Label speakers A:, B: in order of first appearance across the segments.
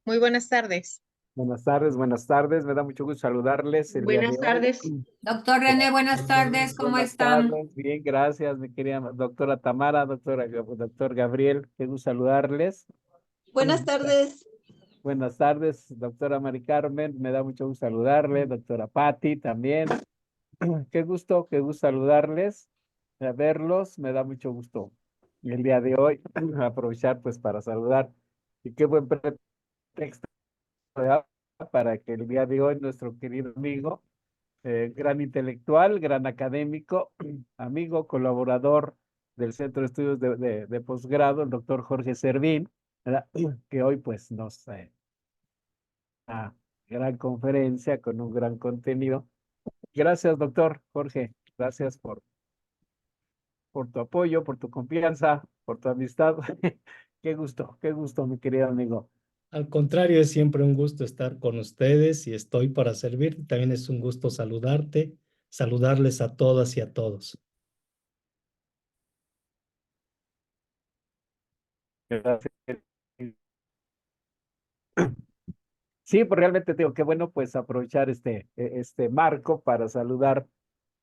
A: Muy buenas tardes.
B: Buenas tardes, buenas tardes. Me da mucho gusto saludarles el día de
C: Buenas
B: hoy.
C: tardes. Doctor René, buenas tardes, ¿cómo
B: Buenas
C: están?
B: tardes, bien, gracias, mi querida doctora Tamara, doctor Gabriel, qué gusto saludarles.
D: Buenas tardes.
B: Buenas tardes, doctora Mari Carmen, me da mucho gusto saludarle, doctora Patti también. Qué gusto saludarles, verlos, me da mucho gusto el día de hoy aprovechar pues para saludar y qué buen pretexto, ¿verdad? Para que el día de hoy nuestro querido amigo, gran intelectual, gran académico, amigo, colaborador del Centro de Estudios de Posgrado, el doctor Jorge Servín, ¿verdad? Que hoy pues nos una gran conferencia con un gran contenido. Gracias, doctor Jorge, gracias por tu apoyo, por tu confianza, por tu amistad. Qué gusto, mi querido amigo.
E: Al contrario, es siempre un gusto estar con ustedes y estoy para servirte. También es un gusto saludarte, saludarles a todas y a todos.
B: Gracias. Sí, pues realmente digo, qué bueno pues aprovechar este marco para saludar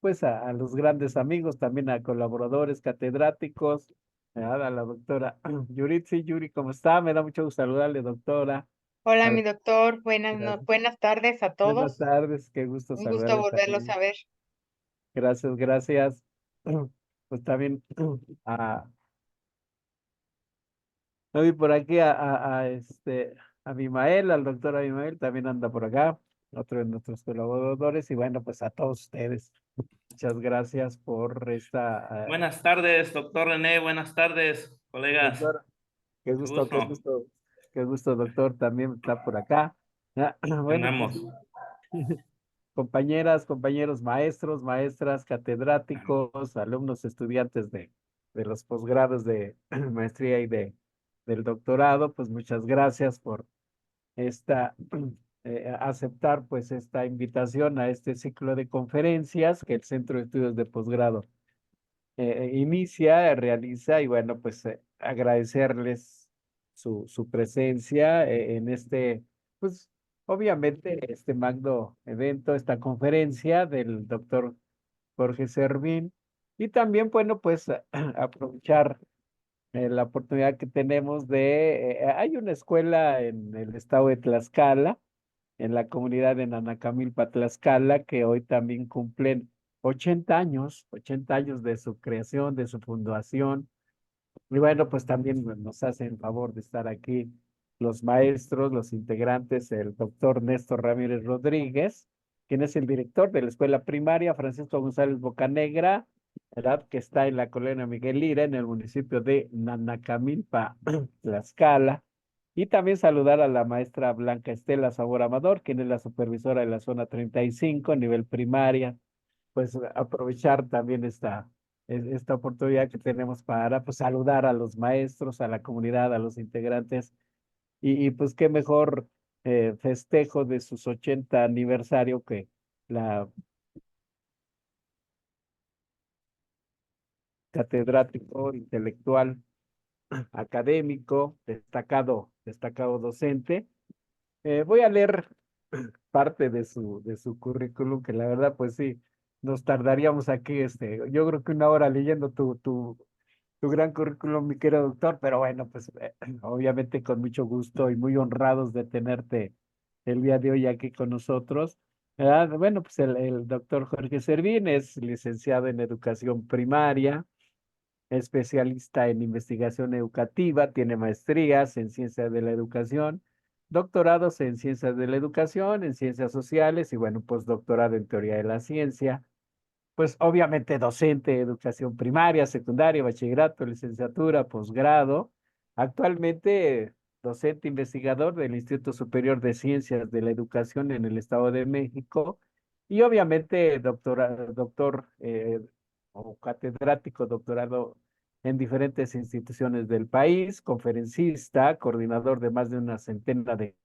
B: pues a los grandes amigos, también a colaboradores, catedráticos, a la doctora Yuritsi. Yuri, ¿cómo está? Me da mucho gusto saludarle, doctora.
A: Hola,
B: A-
A: mi doctor.
B: Gracias.
A: Buenas tardes a
B: Buenas
A: todos.
B: tardes, qué gusto
A: Un gusto
B: saludarle
A: volverlos a
B: también.
A: ver.
B: Gracias, gracias. Pues también a, no vi por aquí a Abimael, al doctor Abimael, también anda por acá, otro de nuestros colaboradores, y bueno, pues a todos ustedes. Muchas gracias por esta,
F: Buenas tardes, doctor René. Buenas tardes, colegas.
B: doctor. Qué
F: Qué
B: gusto, qué
F: gusto.
B: gusto, qué gusto, doctor, también está por acá. Ah, Bueno, pues
F: Andamos.
B: compañeras, compañeros, maestros, maestras, catedráticos, alumnos, estudiantes de los posgrados de maestría y del doctorado, pues muchas gracias por esta, aceptar pues esta invitación a este ciclo de conferencias que el Centro de Estudios de Posgrado inicia, realiza y bueno, pues agradecerles su presencia en este, pues obviamente este magno evento, esta conferencia del doctor Jorge Servín y también, bueno, pues aprovechar la oportunidad que tenemos hay una escuela en el estado de Tlaxcala, en la comunidad de Nanacamilpa, Tlaxcala, que hoy también cumplen 80 años de su creación, de su fundación. Y bueno, pues también nos hacen favor de estar aquí los maestros, los integrantes, el doctor Néstor Ramírez Rodríguez, quien es el director de la escuela primaria Francisco González Bocanegra, ¿verdad? Que está en la colonia Miguel Lira, en el municipio de Nanacamilpa, Tlaxcala. Y también saludar a la maestra Blanca Estela Sabor Amador, quien es la supervisora de la zona 35, a nivel primaria. Pues aprovechar también esta oportunidad que tenemos para pues, saludar a los maestros, a la comunidad, a los integrantes. Y pues qué mejor festejo de sus 80 aniversario que la catedrático intelectual académico, destacado docente. Voy a leer parte de su currículum, que la verdad, pues sí, nos tardaríamos aquí, yo creo que una hora leyendo tu gran currículum, mi querido doctor, pero bueno, pues obviamente con mucho gusto y muy honrados de tenerte el día de hoy aquí con nosotros. Bueno, pues el doctor Jorge Servín es licenciado en educación primaria, especialista en investigación educativa, tiene maestrías en ciencias de la educación, doctorados en ciencias de la educación, en ciencias sociales y bueno, postdoctorado en teoría de la ciencia. Pues obviamente docente de educación primaria, secundaria, bachillerato, licenciatura, posgrado. Actualmente docente investigador del Instituto Superior de Ciencias de la Educación en el Estado de México y obviamente doctor o catedrático doctorado en diferentes instituciones del país, conferencista, coordinador de más de una centena de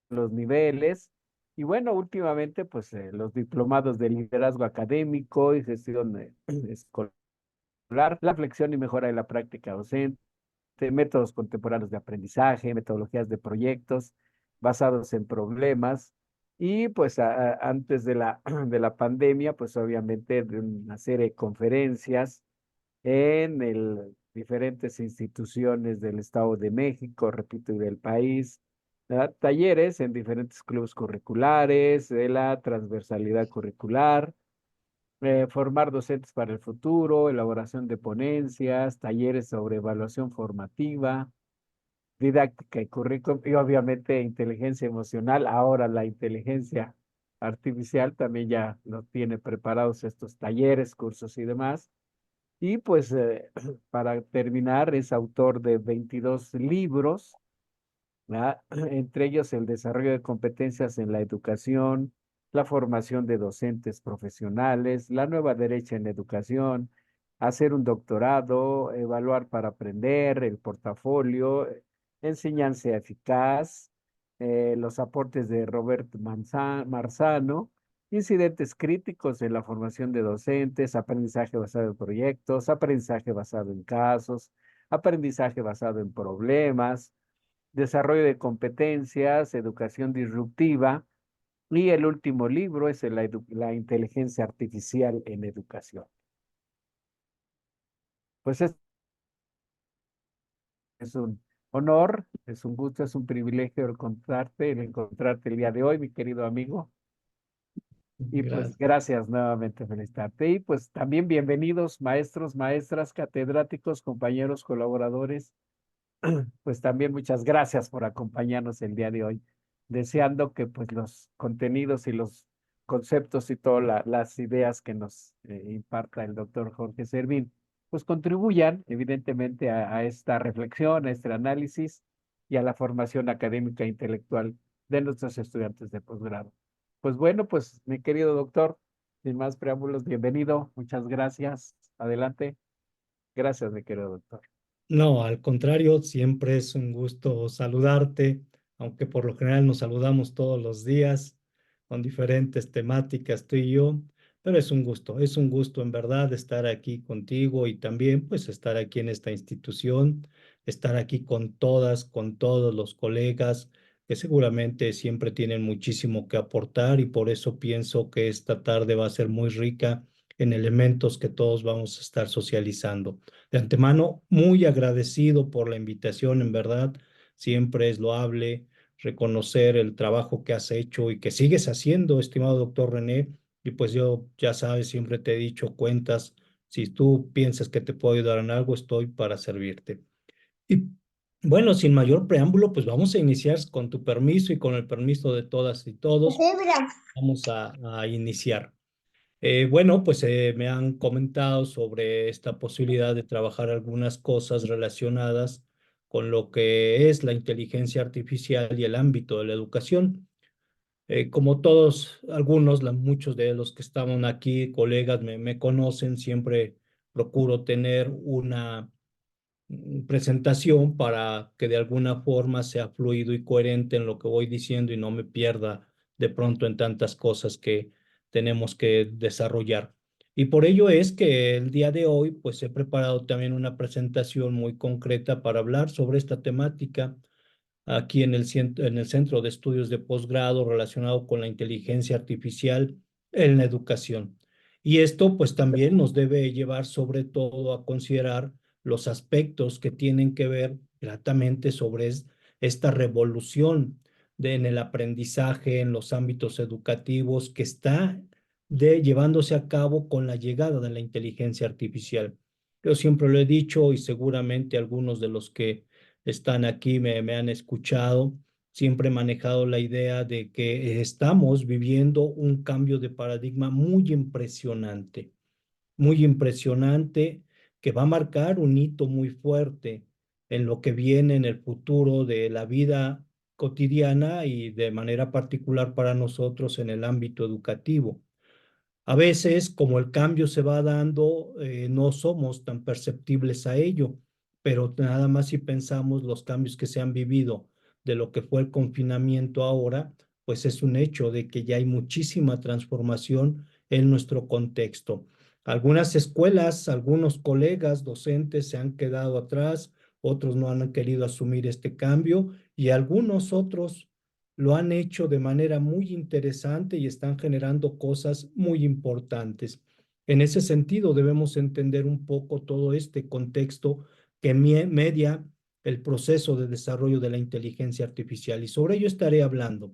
B: los niveles. Y bueno, últimamente, pues los diplomados de liderazgo académico y gestión escolar, la flexión y mejora de la práctica docente, métodos contemporáneos de aprendizaje, metodologías de proyectos basados en problemas. Y pues antes de de la pandemia, pues obviamente de una serie de conferencias en diferentes instituciones del Estado de México, repito, y del país, ¿verdad? Talleres en diferentes clubes curriculares, de la transversalidad curricular, formar docentes para el futuro, elaboración de ponencias, talleres sobre evaluación formativa, didáctica y currículum, y obviamente inteligencia emocional. Ahora la inteligencia artificial también ya nos tiene preparados estos talleres, cursos y demás. Y pues para terminar, es autor de 22 libros, ¿verdad? Entre ellos el desarrollo de competencias en la educación, la formación de docentes profesionales, la nueva derecha en educación, hacer un doctorado, evaluar para aprender, el portafolio, enseñanza eficaz, los aportes de Roberto Marzano, incidentes críticos en la formación de docentes, aprendizaje basado en proyectos, aprendizaje basado en casos, aprendizaje basado en problemas, desarrollo de competencias, educación disruptiva, y el último libro es la inteligencia artificial en educación. Pues es un honor, es un gusto, es un privilegio el encontrarte el día de hoy, mi querido amigo. Y pues
E: Gracias.
B: gracias nuevamente, felicitarte. Y pues también bienvenidos maestros, maestras, catedráticos, compañeros, colaboradores. Pues también muchas gracias por acompañarnos el día de hoy, deseando que pues los contenidos y los conceptos y todas las ideas que nos imparta el doctor Jorge Servín, pues contribuyan evidentemente a esta reflexión, a este análisis y a la formación académica e intelectual de nuestros estudiantes de posgrado. Pues bueno, pues mi querido doctor, sin más preámbulos, bienvenido, muchas gracias. Adelante. Gracias, mi querido doctor.
E: No, al contrario, siempre es un gusto saludarte, aunque por lo general nos saludamos todos los días con diferentes temáticas tú y yo, pero es un gusto en verdad estar aquí contigo y también pues estar aquí en esta institución, estar aquí con todas, con todos los colegas que seguramente siempre tienen muchísimo que aportar y por eso pienso que esta tarde va a ser muy rica en elementos que todos vamos a estar socializando. De antemano, muy agradecido por la invitación, en verdad, siempre es loable reconocer el trabajo que has hecho y que sigues haciendo, estimado doctor René, y pues yo, ya sabes, siempre te he dicho, cuentas, si tú piensas que te puedo ayudar en algo, estoy para servirte. Y bueno, sin mayor preámbulo, pues vamos a iniciar con tu permiso y con el permiso de todas y todos, vamos a iniciar. Bueno, pues me han comentado sobre esta posibilidad de trabajar algunas cosas relacionadas con lo que es la inteligencia artificial y el ámbito de la educación. Como todos, muchos de los que estaban aquí, colegas, me conocen, siempre procuro tener una presentación para que de alguna forma sea fluido y coherente en lo que voy diciendo y no me pierda de pronto en tantas cosas que tenemos que desarrollar. Y por ello es que el día de hoy pues he preparado también una presentación muy concreta para hablar sobre esta temática aquí en el Centro de Estudios de Posgrado relacionado con la inteligencia artificial en la educación. Y esto pues también nos debe llevar sobre todo a considerar los aspectos que tienen que ver gratamente sobre esta revolución en el aprendizaje, en los ámbitos educativos que está llevándose a cabo con la llegada de la inteligencia artificial. Yo siempre lo he dicho y seguramente algunos de los que están aquí me han escuchado, siempre he manejado la idea de que estamos viviendo un cambio de paradigma muy impresionante, que va a marcar un hito muy fuerte en lo que viene en el futuro de la vida cotidiana y de manera particular para nosotros en el ámbito educativo. A veces, como el cambio se va dando, no somos tan perceptibles a ello, pero nada más si pensamos los cambios que se han vivido de lo que fue el confinamiento ahora, pues es un hecho de que ya hay muchísima transformación en nuestro contexto. Algunas escuelas, algunos colegas docentes se han quedado atrás, otros no han querido asumir este cambio y algunos otros lo han hecho de manera muy interesante y están generando cosas muy importantes. En ese sentido, debemos entender un poco todo este contexto que media el proceso de desarrollo de la inteligencia artificial y sobre ello estaré hablando.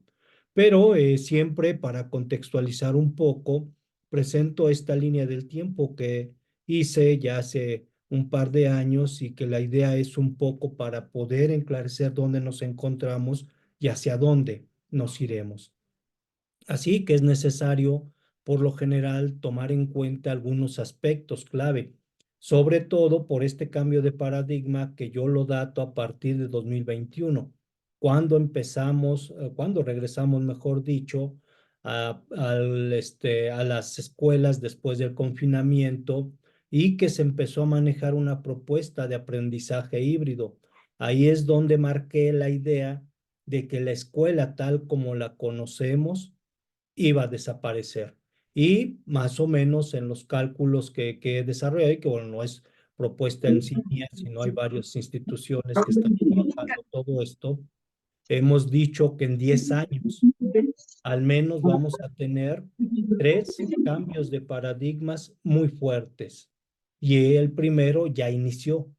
E: Pero siempre para contextualizar un poco, presento esta línea del tiempo que hice ya hace un par de años y que la idea es un poco para poder enclarecer dónde nos encontramos y hacia dónde nos iremos. Así que es necesario, por lo general, tomar en cuenta algunos aspectos clave, sobre todo por este cambio de paradigma que yo lo dato a partir de 2021, cuando empezamos, cuando regresamos, mejor dicho, a las escuelas después del confinamiento y que se empezó a manejar una propuesta de aprendizaje híbrido. Ahí es donde marqué la idea de que la escuela tal como la conocemos iba a desaparecer. Y más o menos en los cálculos que he desarrollado, y que bueno, no es propuesta en sí, sino hay varias instituciones que están trabajando todo esto, hemos dicho que en 10 años al menos vamos a tener 3 cambios de paradigmas muy fuertes. Y el primero ya inició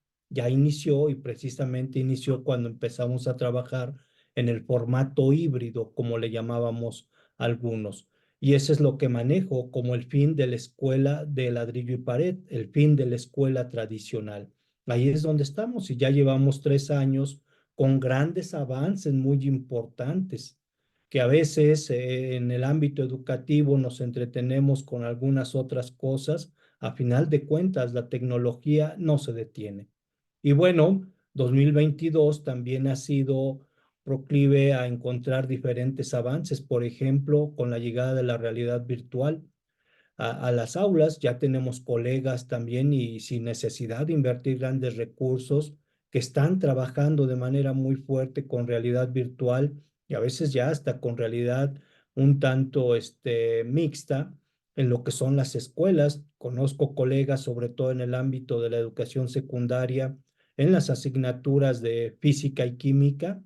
E: y precisamente inició cuando empezamos a trabajar en el formato híbrido, como le llamábamos algunos. Y eso es lo que manejo como el fin de la escuela de ladrillo y pared, el fin de la escuela tradicional. Ahí es donde estamos y ya llevamos 3 años con grandes avances muy importantes que a veces en el ámbito educativo nos entretenemos con algunas otras cosas, a final de cuentas la tecnología no se detiene. Y bueno, 2022 también ha sido proclive a encontrar diferentes avances, por ejemplo, con la llegada de la realidad virtual a las aulas, ya tenemos colegas también y sin necesidad de invertir grandes recursos que están trabajando de manera muy fuerte con realidad virtual y a veces ya hasta con realidad un tanto mixta en lo que son las escuelas. Conozco colegas, sobre todo en el ámbito de la educación secundaria, en las asignaturas de física y química,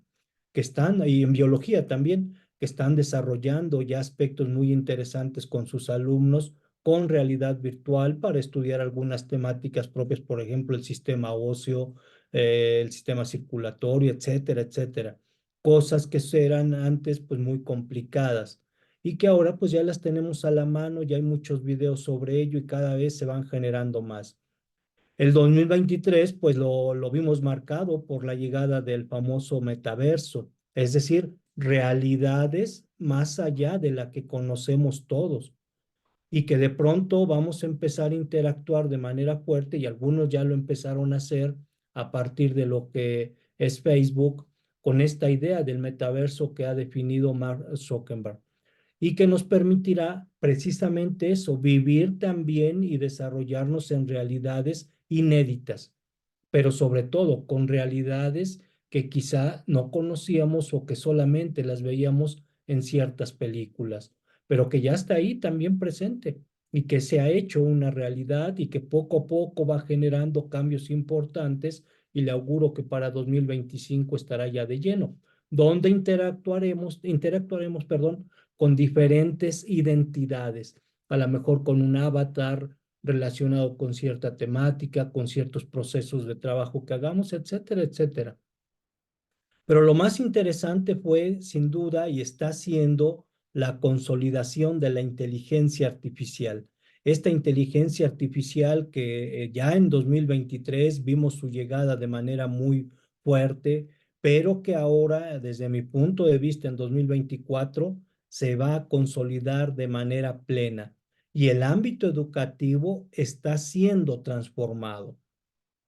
E: que están, y en biología también, que están desarrollando ya aspectos muy interesantes con sus alumnos con realidad virtual para estudiar algunas temáticas propias, por ejemplo, el sistema óseo, el sistema circulatorio, etcétera, etcétera. Cosas que eran antes pues muy complicadas y que ahora pues ya las tenemos a la mano, ya hay muchos videos sobre ello y cada vez se van generando más. El 2023 pues lo vimos marcado por la llegada del famoso metaverso, es decir, realidades más allá de la que conocemos todos y que de pronto vamos a empezar a interactuar de manera fuerte y algunos ya lo empezaron a hacer a partir de lo que es Facebook con esta idea del metaverso que ha definido Mark Zuckerberg y que nos permitirá precisamente eso, vivir también y desarrollarnos en realidades inéditas, pero sobre todo con realidades que quizá no conocíamos o que solamente las veíamos en ciertas películas, pero que ya está ahí también presente y que se ha hecho una realidad y que poco a poco va generando cambios importantes y le auguro que para 2025 estará ya de lleno, donde interactuaremos, perdón, con diferentes identidades, a lo mejor con un avatar relacionado con cierta temática, con ciertos procesos de trabajo que hagamos, etcétera, etcétera. Pero lo más interesante fue, sin duda, y está siendo la consolidación de la inteligencia artificial. Esta inteligencia artificial que ya en 2023 vimos su llegada de manera muy fuerte, pero que ahora, desde mi punto de vista, en 2024, se va a consolidar de manera plena. Y el ámbito educativo está siendo transformado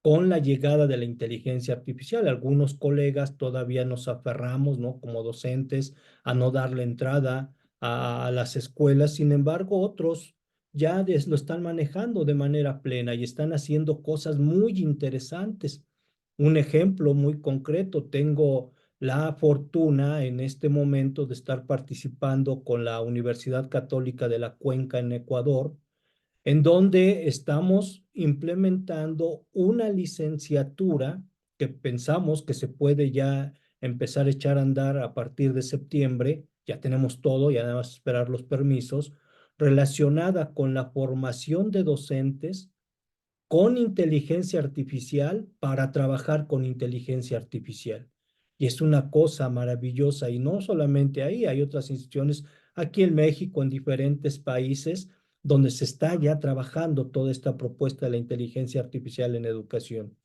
E: con la llegada de la inteligencia artificial. Algunos colegas todavía nos aferramos, ¿no? Como docentes, a no darle entrada a las escuelas. Sin embargo, otros ya lo están manejando de manera plena y están haciendo cosas muy interesantes. Un ejemplo muy concreto, tengo la fortuna en este momento de estar participando con la Universidad Católica de la Cuenca en Ecuador, en donde estamos implementando una licenciatura que pensamos que se puede ya empezar a echar a andar a partir de septiembre, ya tenemos todo, ya nada más esperar los permisos, relacionada con la formación de docentes con inteligencia artificial para trabajar con inteligencia artificial. Y es una cosa maravillosa, y no solamente ahí, hay otras instituciones aquí en México, en diferentes países, donde se está ya trabajando toda esta propuesta de la inteligencia artificial en educación.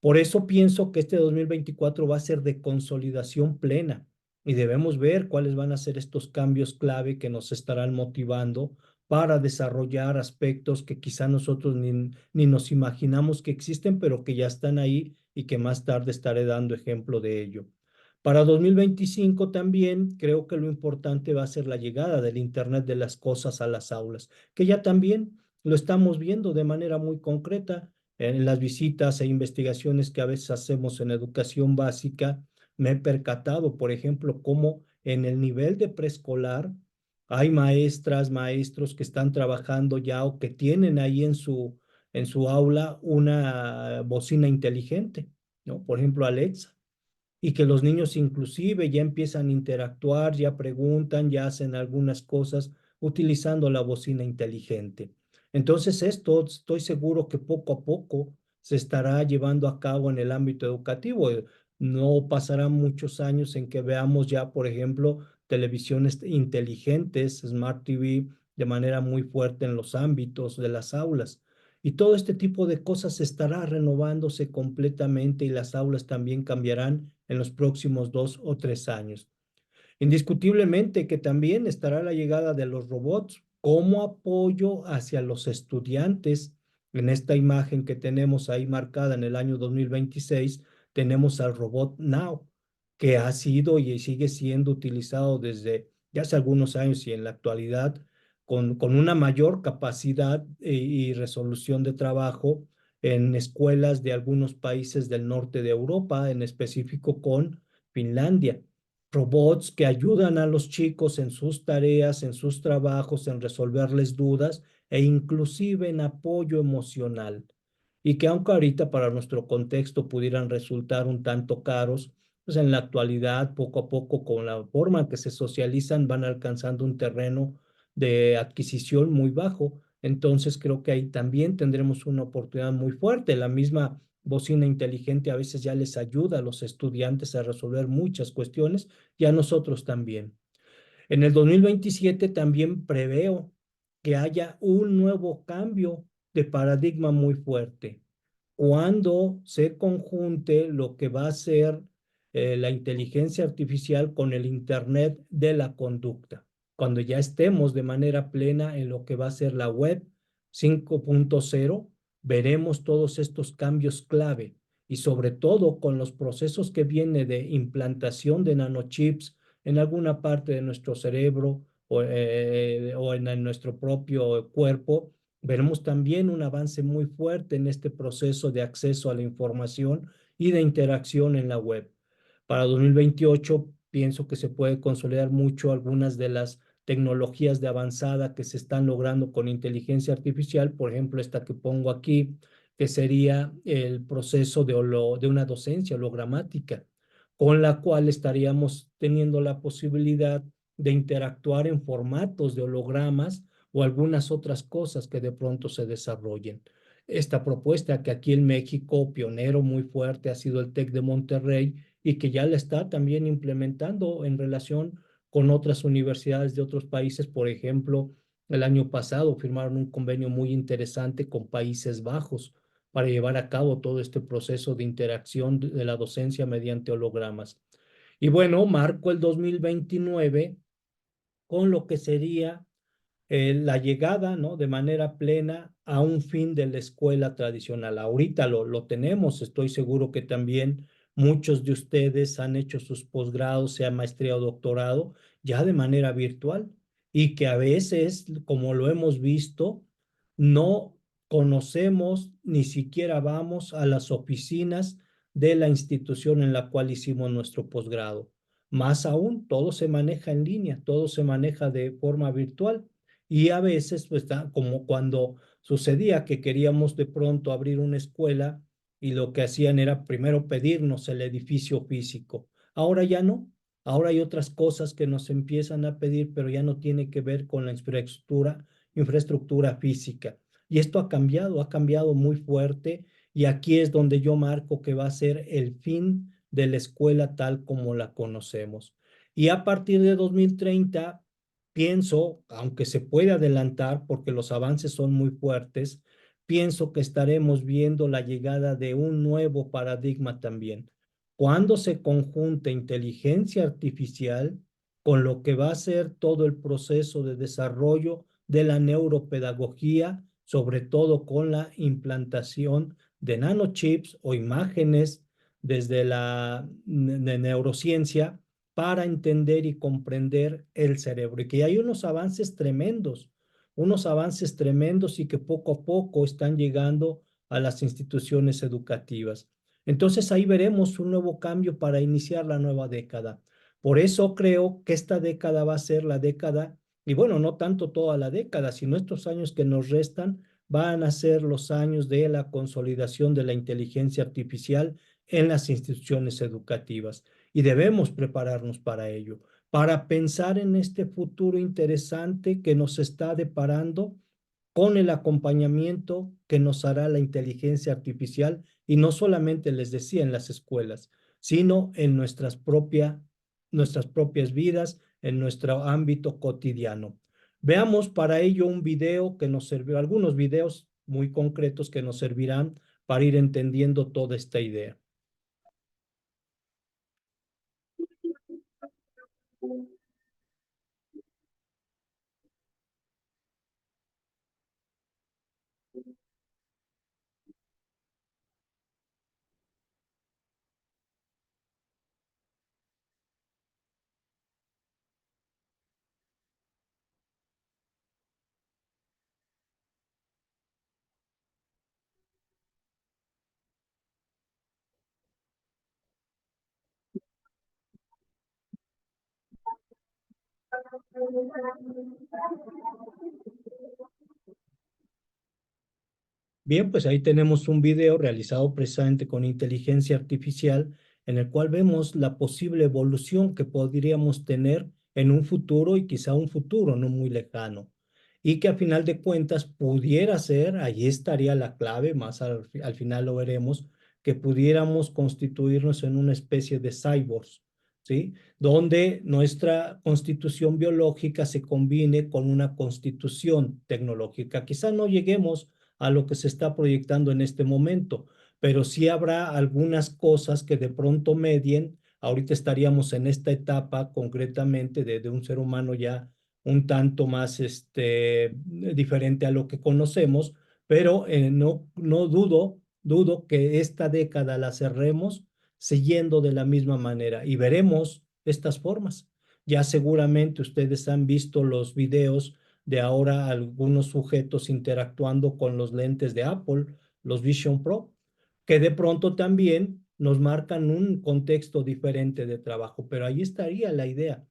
E: Por eso pienso que este 2024 va a ser de consolidación plena y debemos ver cuáles van a ser estos cambios clave que nos estarán motivando para desarrollar aspectos que quizá nosotros ni nos imaginamos que existen, pero que ya están ahí y que más tarde estaré dando ejemplo de ello. Para 2025 también creo que lo importante va a ser la llegada del Internet de las cosas a las aulas, que ya también lo estamos viendo de manera muy concreta en las visitas e investigaciones que a veces hacemos en educación básica. Me he percatado, por ejemplo, cómo en el nivel de preescolar hay maestras, maestros que están trabajando ya o que tienen ahí en su aula una bocina inteligente, ¿no? Por ejemplo, Alexa, y que los niños inclusive ya empiezan a interactuar, ya preguntan, ya hacen algunas cosas utilizando la bocina inteligente. Entonces esto estoy seguro que poco a poco se estará llevando a cabo en el ámbito educativo. No pasarán muchos años en que veamos ya, por ejemplo, televisiones inteligentes, Smart TV, de manera muy fuerte en los ámbitos de las aulas. Y todo este tipo de cosas estará renovándose completamente y las aulas también cambiarán en los próximos 2 o 3 años. Indiscutiblemente que también estará la llegada de los robots como apoyo hacia los estudiantes. En esta imagen que tenemos ahí marcada en el año 2026, tenemos al robot Now, que ha sido y sigue siendo utilizado desde ya hace algunos años y en la actualidad con una mayor capacidad y resolución de trabajo en escuelas de algunos países del norte de Europa, en específico con Finlandia. Robots que ayudan a los chicos en sus tareas, en sus trabajos, en resolverles dudas e inclusive en apoyo emocional. Y que aunque ahorita para nuestro contexto pudieran resultar un tanto caros, pues en la actualidad, poco a poco, con la forma en que se socializan, van alcanzando un terreno de adquisición muy bajo. Entonces creo que ahí también tendremos una oportunidad muy fuerte. La misma bocina inteligente a veces ya les ayuda a los estudiantes a resolver muchas cuestiones y a nosotros también. En el 2027 también preveo que haya un nuevo cambio de paradigma muy fuerte cuando se conjunte lo que va a ser la inteligencia artificial con el Internet de la conducta, cuando ya estemos de manera plena en lo que va a ser la web 5.0, veremos todos estos cambios clave y sobre todo con los procesos que viene de implantación de nanochips en alguna parte de nuestro cerebro o en nuestro propio cuerpo, veremos también un avance muy fuerte en este proceso de acceso a la información y de interacción en la web. Para 2028 pienso que se puede consolidar mucho algunas de las tecnologías de avanzada que se están logrando con inteligencia artificial, por ejemplo, esta que pongo aquí, que sería el proceso de una docencia hologramática, con la cual estaríamos teniendo la posibilidad de interactuar en formatos de hologramas o algunas otras cosas que de pronto se desarrollen. Esta propuesta que aquí en México, pionero muy fuerte, ha sido el TEC de Monterrey y que ya la está también implementando en relación con otras universidades de otros países. Por ejemplo, el año pasado firmaron un convenio muy interesante con Países Bajos para llevar a cabo todo este proceso de interacción de la docencia mediante hologramas. Y bueno, marco el 2029 con lo que sería la llegada, ¿no?, de manera plena a un fin de la escuela tradicional. Ahorita lo tenemos, estoy seguro que también muchos de ustedes han hecho sus posgrados, sea maestría o doctorado, ya de manera virtual y que a veces, como lo hemos visto, no conocemos ni siquiera vamos a las oficinas de la institución en la cual hicimos nuestro posgrado. Más aún, todo se maneja en línea, todo se maneja de forma virtual. Y a veces, pues, como cuando sucedía que queríamos de pronto abrir una escuela y lo que hacían era primero pedirnos el edificio físico. Ahora ya no. Ahora hay otras cosas que nos empiezan a pedir, pero ya no tiene que ver con la infraestructura física. Y esto ha cambiado muy fuerte, y aquí es donde yo marco que va a ser el fin de la escuela tal como la conocemos. Y a partir de 2030, pienso, aunque se puede adelantar porque los avances son muy fuertes, pienso que estaremos viendo la llegada de un nuevo paradigma también. Cuando se conjunte inteligencia artificial con lo que va a ser todo el proceso de desarrollo de la neuropedagogía, sobre todo con la implantación de nanochips o imágenes desde la neurociencia para entender y comprender el cerebro. Y que hay unos avances tremendos y que poco a poco están llegando a las instituciones educativas. Entonces ahí veremos un nuevo cambio para iniciar la nueva década. Por eso creo que esta década va a ser la década, y bueno, no tanto toda la década, sino estos años que nos restan van a ser los años de la consolidación de la inteligencia artificial en las instituciones educativas. Y debemos prepararnos para ello, para pensar en este futuro interesante que nos está deparando con el acompañamiento que nos hará la inteligencia artificial, y no solamente, les decía, en las escuelas, sino en nuestras propias vidas, en nuestro ámbito cotidiano. Veamos para ello un video que nos sirvió, algunos videos muy concretos que nos servirán para ir entendiendo toda esta idea. Bien, pues ahí tenemos un video realizado precisamente con inteligencia artificial, en el cual vemos la posible evolución que podríamos tener en un futuro, y quizá un futuro no muy lejano. Y que a final de cuentas pudiera ser, ahí estaría la clave, más al final lo veremos, que pudiéramos constituirnos en una especie de cyborgs, ¿sí? Donde nuestra constitución biológica se combine con una constitución tecnológica. Quizá no lleguemos a lo que se está proyectando en este momento, pero sí habrá algunas cosas que de pronto medien. Ahorita estaríamos en esta etapa concretamente de un ser humano ya un tanto más diferente a lo que conocemos, pero no dudo que esta década la cerremos siguiendo de la misma manera, y veremos estas formas. Ya seguramente ustedes han visto los videos de ahora algunos sujetos interactuando con los lentes de Apple, los Vision Pro, que de pronto también nos marcan un contexto diferente de trabajo. Pero ahí estaría la idea: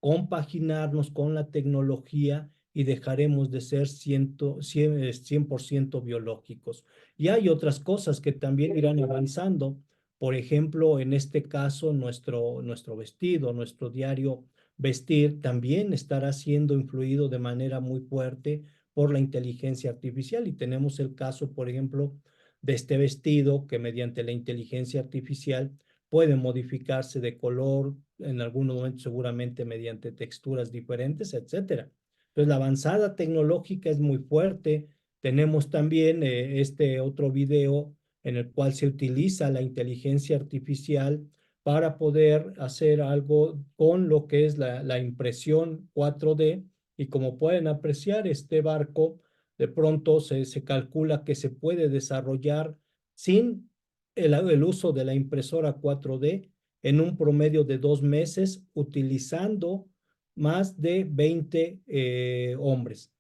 E: compaginarnos con la tecnología, y dejaremos de ser 100% biológicos. Y hay otras cosas que también irán avanzando. Por ejemplo, en este caso, nuestro vestido, nuestro diario vestir, también estará siendo influido de manera muy fuerte por la inteligencia artificial. Y tenemos el caso, por ejemplo, de este vestido que mediante la inteligencia artificial puede modificarse de color, en algunos momentos seguramente mediante texturas diferentes, etcétera. Entonces, la avanzada tecnológica es muy fuerte. Tenemos también este otro video en el cual se utiliza la inteligencia artificial para poder hacer algo con lo que es la impresión 4D. Y como pueden apreciar, este barco de pronto se calcula que se puede desarrollar sin el uso de la impresora 4D en un promedio de 2 meses, utilizando más de 20 hombres.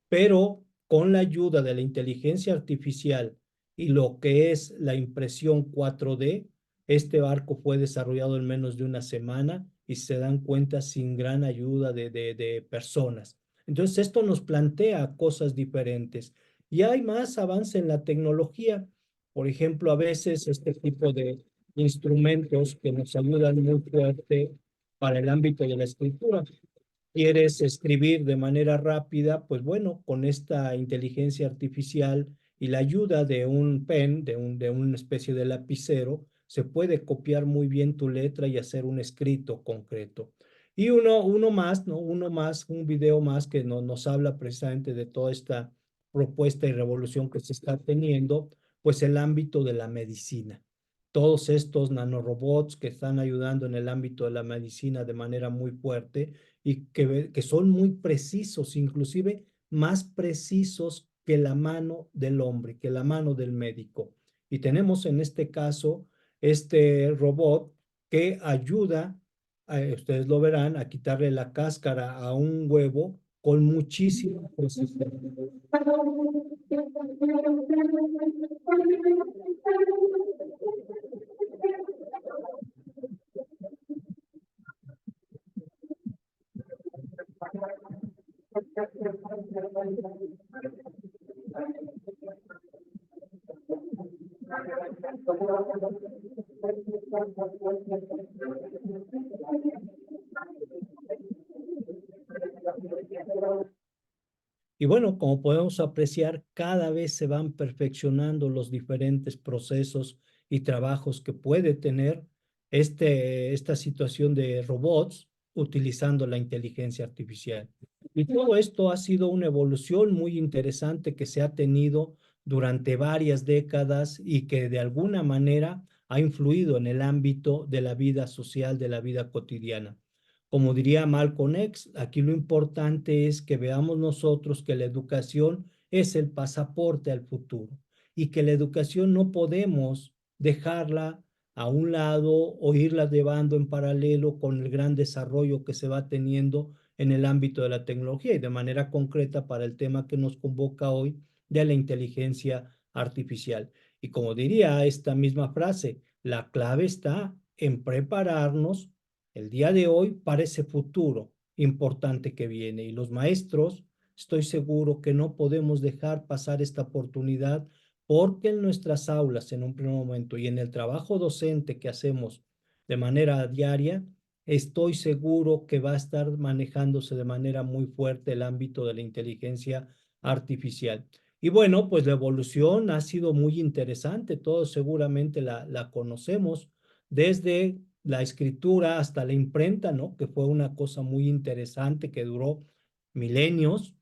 E: Pero con la ayuda de la inteligencia artificial y lo que es la impresión 4D, este barco fue desarrollado en menos de una semana, y se dan cuenta, sin gran ayuda de personas. Entonces, esto nos plantea cosas diferentes. Y hay más avance en la tecnología. Por ejemplo, a veces este tipo de instrumentos que nos ayudan muy fuerte para el ámbito de la escritura. ¿Quieres escribir de manera rápida? Pues bueno, con esta inteligencia artificial y la ayuda de un pen, de una especie de lapicero, se puede copiar muy bien tu letra y hacer un escrito concreto. Y uno más, ¿no? Uno más, un video más que nos habla precisamente de toda esta propuesta y revolución que se está teniendo, pues el ámbito de la medicina. Todos estos nanorobots que están ayudando en el ámbito de la medicina de manera muy fuerte y que son muy precisos, inclusive más precisos que la mano del hombre, que la mano del médico. Y tenemos en este caso este robot que ayuda, ustedes lo verán, a quitarle la cáscara a un huevo con muchísima precisión. Y bueno, como podemos apreciar, cada vez se van perfeccionando los diferentes procesos y trabajos que puede tener esta situación de robots utilizando la inteligencia artificial. Y todo esto ha sido una evolución muy interesante que se ha tenido durante varias décadas y que de alguna manera ha influido en el ámbito de la vida social, de la vida cotidiana. Como diría Malcolm X, aquí lo importante es que veamos nosotros que la educación es el pasaporte al futuro y que la educación no podemos dejarla a un lado o irla llevando en paralelo con el gran desarrollo que se va teniendo en el ámbito de la tecnología y de manera concreta para el tema que nos convoca hoy de la inteligencia artificial. Y como diría esta misma frase, la clave está en prepararnos el día de hoy para ese futuro importante que viene. Y los maestros, estoy seguro que no podemos dejar pasar esta oportunidad porque en nuestras aulas, en un primer momento, y en el trabajo docente que hacemos de manera diaria, estoy seguro que va a estar manejándose de manera muy fuerte el ámbito de la inteligencia artificial. Y bueno, pues la evolución ha sido muy interesante, todos seguramente la conocemos, desde la escritura hasta la imprenta, ¿no? Que fue una cosa muy interesante que duró milenios.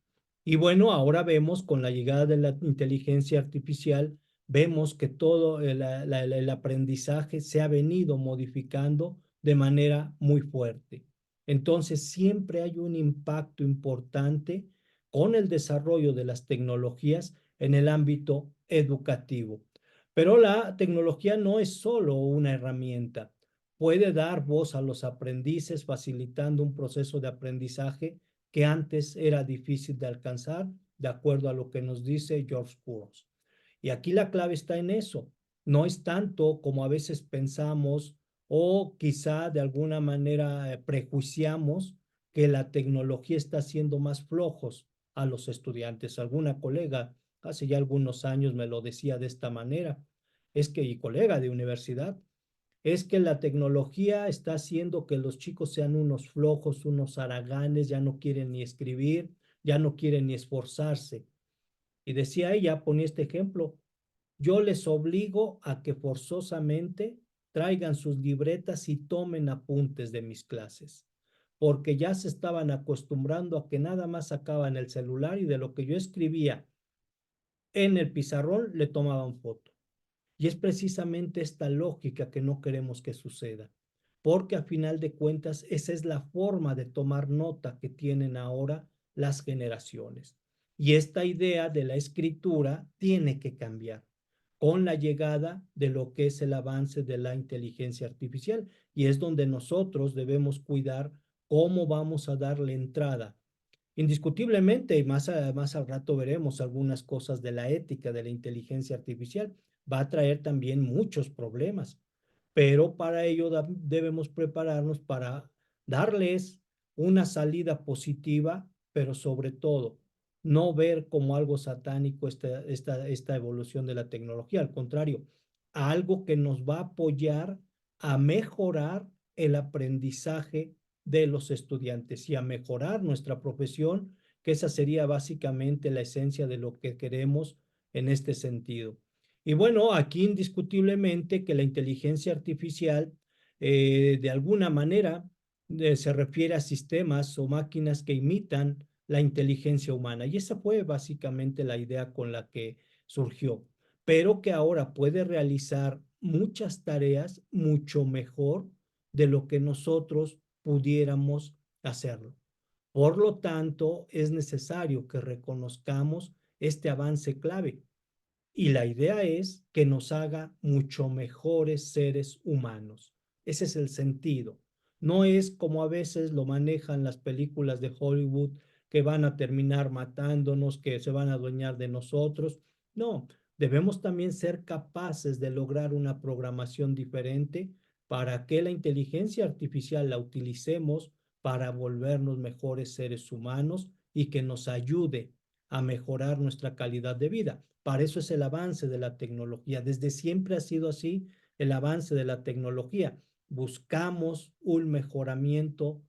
E: Y bueno, ahora vemos con la llegada de la inteligencia artificial, vemos que todo el aprendizaje se ha venido modificando de manera muy fuerte. Entonces, siempre hay un impacto importante con el desarrollo de las tecnologías en el ámbito educativo. Pero la tecnología no es solo una herramienta, puede dar voz a los aprendices facilitando un proceso de aprendizaje que antes era difícil de alcanzar, de acuerdo a lo que nos dice George Couros. Y aquí la clave está en eso. No es tanto como a veces pensamos o quizá de alguna manera prejuiciamos que la tecnología está haciendo más flojos a los estudiantes. Alguna colega hace ya algunos años me lo decía de esta manera. Es que, y colega de universidad, es que la tecnología está haciendo que los chicos sean unos flojos, unos haraganes, ya no quieren ni escribir, ya no quieren ni esforzarse. Y decía ella, ponía este ejemplo, yo les obligo a que forzosamente traigan sus libretas y tomen apuntes de mis clases, porque ya se estaban acostumbrando a que nada más sacaban el celular y de lo que yo escribía en el pizarrón le tomaban foto. Y es precisamente esta lógica que no queremos que suceda, porque a final de cuentas esa es la forma de tomar nota que tienen ahora las generaciones. Y esta idea de la escritura tiene que cambiar con la llegada de lo que es el avance de la inteligencia artificial. Y es donde nosotros debemos cuidar cómo vamos a darle entrada. Indiscutiblemente, y más al rato veremos algunas cosas de la ética de la inteligencia artificial, va a traer también muchos problemas, pero para ello debemos prepararnos para darles una salida positiva, pero sobre todo no ver como algo satánico esta evolución de la tecnología, al contrario, algo que nos va a apoyar a mejorar el aprendizaje de los estudiantes y a mejorar nuestra profesión, que esa sería básicamente la esencia de lo que queremos en este sentido. Y bueno, aquí indiscutiblemente que la inteligencia artificial de alguna manera se refiere a sistemas o máquinas que imitan la inteligencia humana. Y esa fue básicamente la idea con la que surgió, pero que ahora puede realizar muchas tareas mucho mejor de lo que nosotros pudiéramos hacerlo. Por lo tanto, es necesario que reconozcamos este avance clave. Y la idea es que nos haga mucho mejores seres humanos. Ese es el sentido. No es como a veces lo manejan las películas de Hollywood, que van a terminar matándonos, que se van a adueñar de nosotros. No, debemos también ser capaces de lograr una programación diferente para que la inteligencia artificial la utilicemos para volvernos mejores seres humanos y que nos ayude a mejorar nuestra calidad de vida. Para eso es el avance de la tecnología. Desde siempre ha sido así el avance de la tecnología. Buscamos un mejoramiento,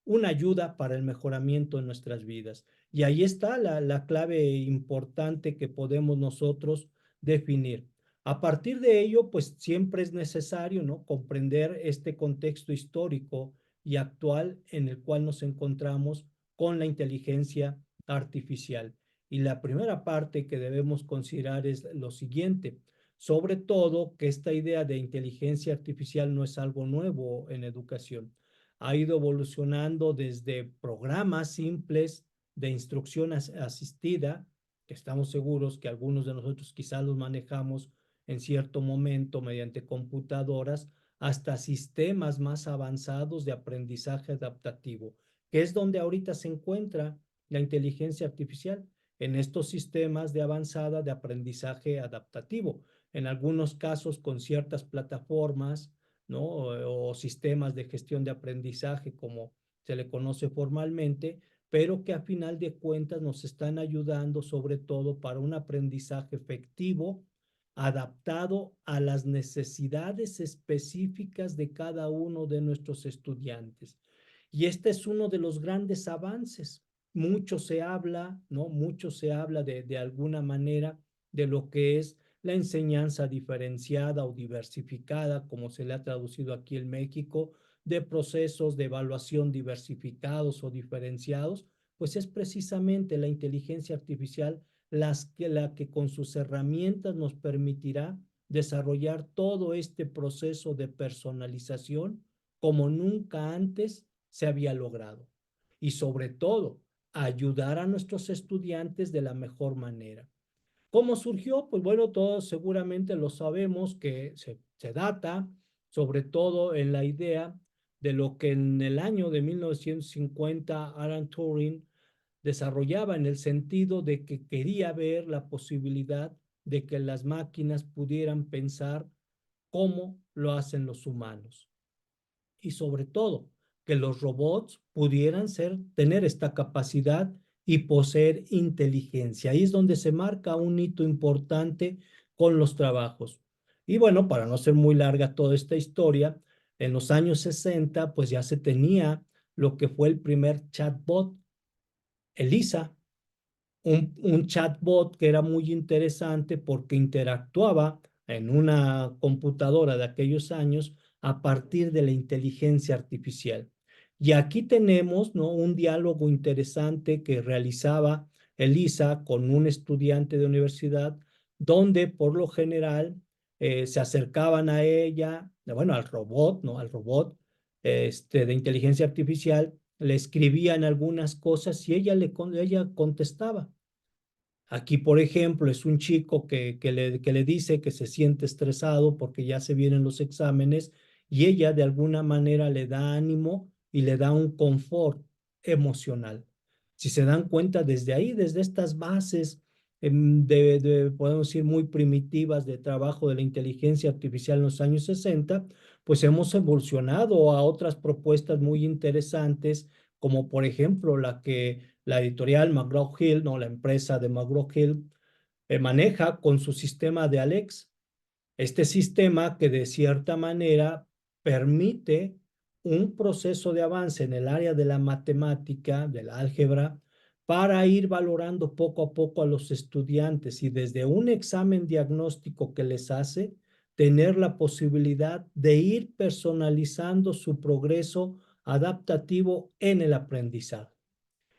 E: una ayuda para el mejoramiento de nuestras vidas. Y ahí está la clave importante que podemos nosotros definir. A partir de ello, pues siempre es necesario, ¿no?, comprender este contexto histórico y actual en el cual nos encontramos con la inteligencia artificial. Y la primera parte que debemos considerar es lo siguiente, sobre todo que esta idea de inteligencia artificial no es algo nuevo en educación. Ha ido evolucionando desde programas simples de instrucción asistida, que estamos seguros que algunos de nosotros quizás los manejamos en cierto momento mediante computadoras, hasta sistemas más avanzados de aprendizaje adaptativo, que es donde ahorita se encuentra la inteligencia artificial, en estos sistemas de avanzada de aprendizaje adaptativo, en algunos casos con ciertas plataformas, ¿no?, o sistemas de gestión de aprendizaje, como se le conoce formalmente, pero que a final de cuentas nos están ayudando sobre todo para un aprendizaje efectivo, adaptado a las necesidades específicas de cada uno de nuestros estudiantes. Y este es uno de los grandes avances. Mucho se habla, ¿no? Mucho se habla de alguna manera de lo que es la enseñanza diferenciada o diversificada, como se le ha traducido aquí en México, de procesos de evaluación diversificados o diferenciados, pues es precisamente la inteligencia artificial la que con sus herramientas nos permitirá desarrollar todo este proceso de personalización como nunca antes se había logrado. Y sobre todo, ayudar a nuestros estudiantes de la mejor manera. ¿Cómo surgió? Pues bueno, todos seguramente lo sabemos, que se data sobre todo en la idea de lo que en el año de 1950 Alan Turing desarrollaba, en el sentido de que quería ver la posibilidad de que las máquinas pudieran pensar como lo hacen los humanos. Y sobre todo, que los robots pudieran tener esta capacidad y poseer inteligencia. Ahí es donde se marca un hito importante con los trabajos. Y bueno, para no ser muy larga toda esta historia, en los años 60, pues ya se tenía lo que fue el primer chatbot, Elisa, un chatbot que era muy interesante porque interactuaba en una computadora de aquellos años a partir de la inteligencia artificial. Y aquí tenemos, ¿no?, un diálogo interesante que realizaba Elisa con un estudiante de universidad, donde por lo general se acercaban a ella, bueno, al robot, ¿no?, al robot de inteligencia artificial, le escribían algunas cosas y ella contestaba. Aquí, por ejemplo, es un chico que le dice que se siente estresado porque ya se vienen los exámenes, y ella de alguna manera le da ánimo y le da un confort emocional. Si se dan cuenta, desde ahí, desde estas bases podemos decir, muy primitivas de trabajo de la inteligencia artificial en los años 60, pues hemos evolucionado a otras propuestas muy interesantes, como por ejemplo la que la editorial McGraw-Hill, no, la empresa de McGraw-Hill, maneja con su sistema de Alex. Este sistema que de cierta manera permite un proceso de avance en el área de la matemática, de la álgebra, para ir valorando poco a poco a los estudiantes y desde un examen diagnóstico que les hace, tener la posibilidad de ir personalizando su progreso adaptativo en el aprendizaje.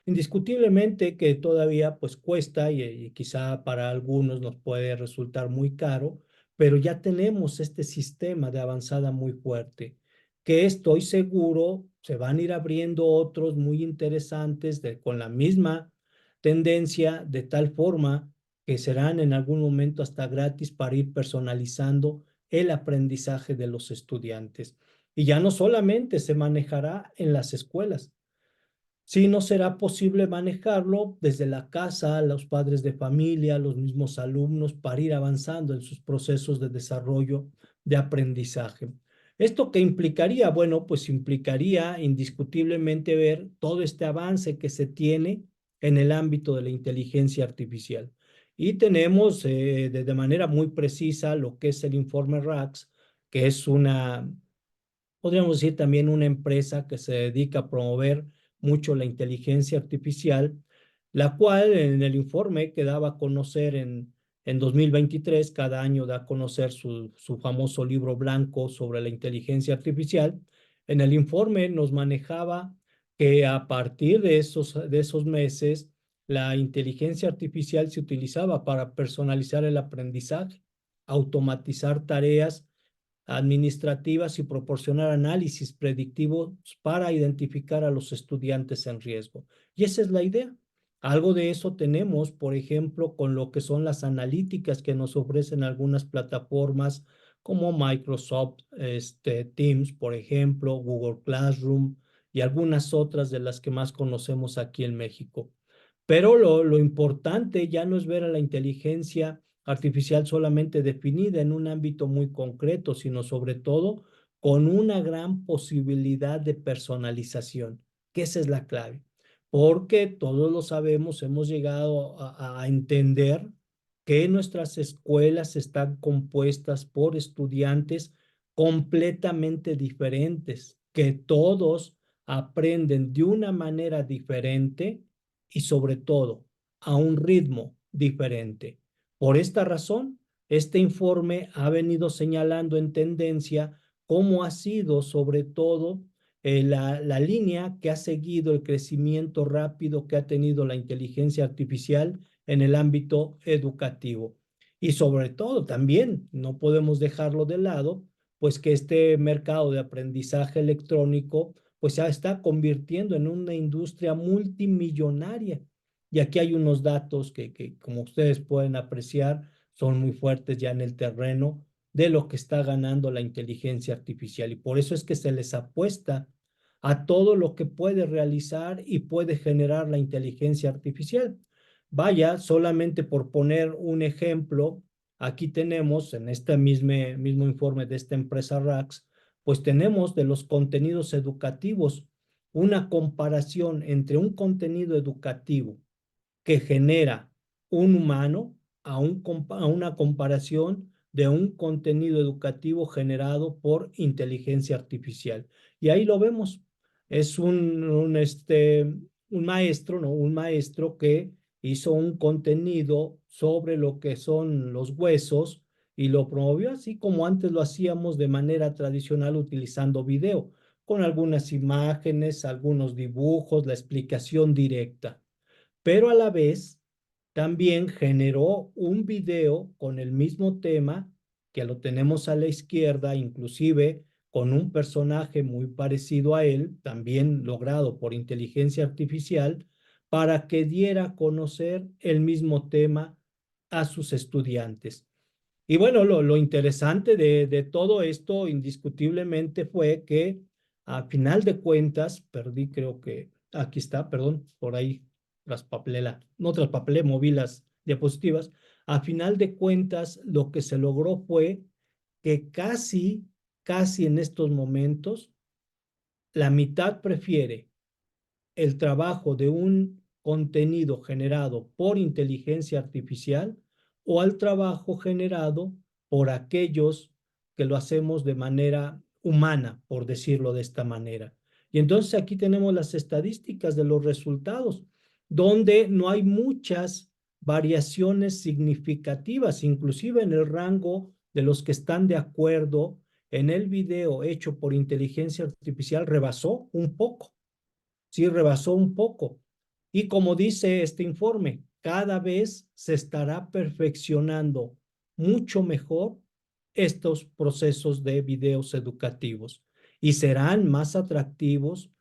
E: Indiscutiblemente que todavía pues cuesta y quizá para algunos nos puede resultar muy caro, pero ya tenemos este sistema de avanzada muy fuerte, que estoy seguro se van a ir abriendo otros muy interesantes con la misma tendencia, de tal forma que serán en algún momento hasta gratis para ir personalizando el aprendizaje de los estudiantes. Y ya no solamente se manejará en las escuelas, sí, no será posible manejarlo desde la casa, los padres de familia, los mismos alumnos, para ir avanzando en sus procesos de desarrollo de aprendizaje. ¿Esto qué implicaría? Bueno, pues implicaría indiscutiblemente ver todo este avance que se tiene en el ámbito de la inteligencia artificial. Y tenemos de manera muy precisa lo que es el informe RACS, que es podríamos decir también una empresa que se dedica a promover mucho la inteligencia artificial, la cual en el informe que daba a conocer en 2023, cada año da a conocer su famoso libro blanco sobre la inteligencia artificial. En el informe nos manejaba que a partir de esos meses, la inteligencia artificial se utilizaba para personalizar el aprendizaje, automatizar tareas administrativas y proporcionar análisis predictivos para identificar a los estudiantes en riesgo. Y esa es la idea. Algo de eso tenemos, por ejemplo, con lo que son las analíticas que nos ofrecen algunas plataformas como Microsoft Teams, por ejemplo, Google Classroom y algunas otras de las que más conocemos aquí en México. Pero lo importante ya no es ver a la inteligencia artificial solamente definida en un ámbito muy concreto, sino sobre todo con una gran posibilidad de personalización, que esa es la clave. Porque todos lo sabemos, hemos llegado a entender que nuestras escuelas están compuestas por estudiantes completamente diferentes, que todos aprenden de una manera diferente y sobre todo a un ritmo diferente. Por esta razón, este informe ha venido señalando en tendencia cómo ha sido sobre todo la línea que ha seguido el crecimiento rápido que ha tenido la inteligencia artificial en el ámbito educativo. Y sobre todo también, no podemos dejarlo de lado, pues que este mercado de aprendizaje electrónico pues ya está convirtiendo en una industria multimillonaria. Y aquí hay unos datos que, como ustedes pueden apreciar, son muy fuertes ya en el terreno de lo que está ganando la inteligencia artificial. Y por eso es que se les apuesta a todo lo que puede realizar y puede generar la inteligencia artificial. Vaya, solamente por poner un ejemplo, aquí tenemos en este mismo informe de esta empresa RACS, pues tenemos de los contenidos educativos una comparación entre un contenido educativo que genera un humano a una comparación de un contenido educativo generado por inteligencia artificial. Y ahí lo vemos. Es un maestro, ¿no? Un maestro que hizo un contenido sobre lo que son los huesos y lo promovió así como antes lo hacíamos de manera tradicional utilizando video, con algunas imágenes, algunos dibujos, la explicación directa. Pero a la vez también generó un video con el mismo tema, que lo tenemos a la izquierda, inclusive con un personaje muy parecido a él, también logrado por inteligencia artificial, para que diera a conocer el mismo tema a sus estudiantes. Y bueno, lo interesante de todo esto indiscutiblemente fue que a final de cuentas, perdí, creo que aquí está, perdón, por ahí no traspapelé, moví las diapositivas. A final de cuentas, lo que se logró fue que casi en estos momentos, la mitad prefiere el trabajo de un contenido generado por inteligencia artificial o al trabajo generado por aquellos que lo hacemos de manera humana, por decirlo de esta manera. Y entonces aquí tenemos las estadísticas de los resultados, donde no hay muchas variaciones significativas, inclusive en el rango de los que están de acuerdo en el video hecho por inteligencia artificial rebasó un poco. Sí, rebasó un poco. Y como dice este informe, cada vez se estará perfeccionando mucho mejor estos procesos de videos educativos y serán más atractivos.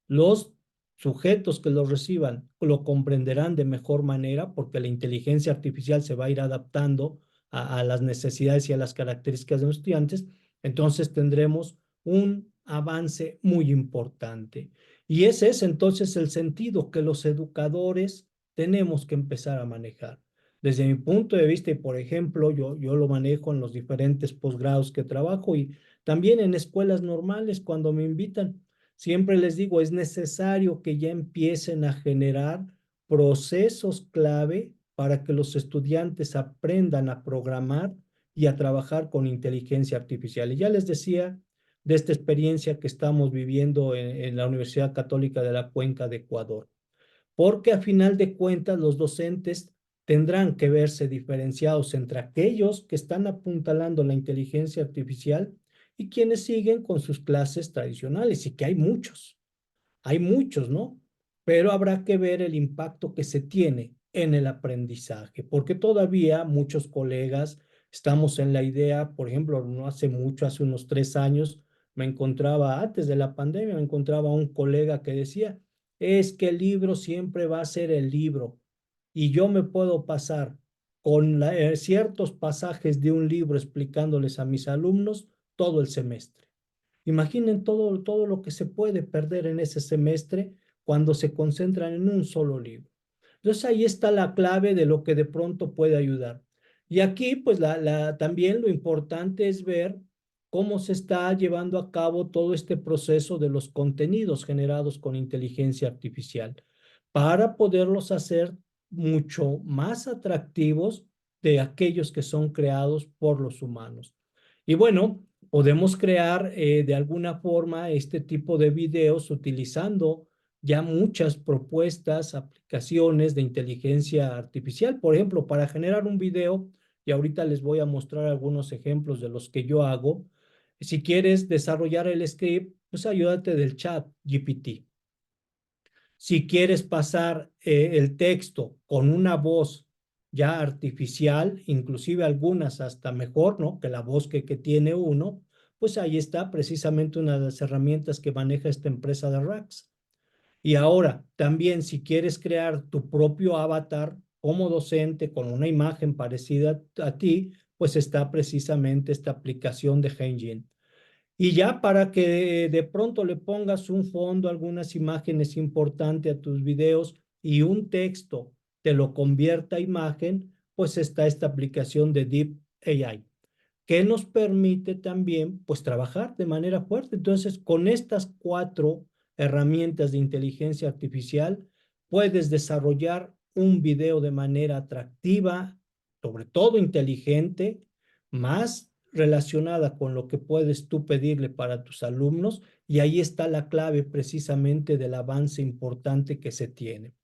E: Los sujetos que los reciban lo comprenderán de mejor manera porque la inteligencia artificial se va a ir adaptando a las necesidades y a las características de los estudiantes. Entonces tendremos un avance muy importante. Y ese es entonces el sentido que los educadores tenemos que empezar a manejar. Desde mi punto de vista, y por ejemplo, yo lo manejo en los diferentes posgrados que trabajo y también en escuelas normales cuando me invitan, siempre les digo, es necesario que ya empiecen a generar procesos clave para que los estudiantes aprendan a programar y a trabajar con inteligencia artificial. Y ya les decía de esta experiencia que estamos viviendo en la Universidad Católica de la Cuenca de Ecuador. Porque a final de cuentas los docentes tendrán que verse diferenciados entre aquellos que están apuntalando la inteligencia artificial y quienes siguen con sus clases tradicionales, y que hay muchos, ¿no? Pero habrá que ver el impacto que se tiene en el aprendizaje, porque todavía muchos colegas estamos en la idea, por ejemplo, no hace mucho, hace unos 3 años, antes de la pandemia, me encontraba un colega que decía, es que el libro siempre va a ser el libro y yo me puedo pasar con ciertos pasajes de un libro explicándoles a mis alumnos todo el semestre. Imaginen todo lo que se puede perder en ese semestre cuando se concentran en un solo libro. Entonces ahí está la clave de lo que de pronto puede ayudar. Y aquí pues también lo importante es ver cómo se está llevando a cabo todo este proceso de los contenidos generados con inteligencia artificial para poderlos hacer mucho más atractivos de aquellos que son creados por los humanos. Y bueno, podemos crear de alguna forma este tipo de videos utilizando ya muchas propuestas, aplicaciones de inteligencia artificial. Por ejemplo, para generar un video, y ahorita les voy a mostrar algunos ejemplos de los que yo hago. Si quieres desarrollar el script, pues ayúdate del chat GPT. Si quieres pasar el texto con una voz ya artificial, inclusive algunas hasta mejor, ¿no? Que la voz que tiene uno, pues ahí está precisamente una de las herramientas que maneja esta empresa de RAX. Y ahora, también si quieres crear tu propio avatar como docente con una imagen parecida a ti, pues está precisamente esta aplicación de Hengine. Y ya para que de pronto le pongas un fondo, algunas imágenes importantes a tus videos y un texto te lo convierta a imagen, pues está esta aplicación de Deep AI, que nos permite también pues trabajar de manera fuerte. Entonces, con estas 4 herramientas de inteligencia artificial, puedes desarrollar un video de manera atractiva, sobre todo inteligente, más relacionada con lo que puedes tú pedirle para tus alumnos, y ahí está la clave precisamente del avance importante que se tiene.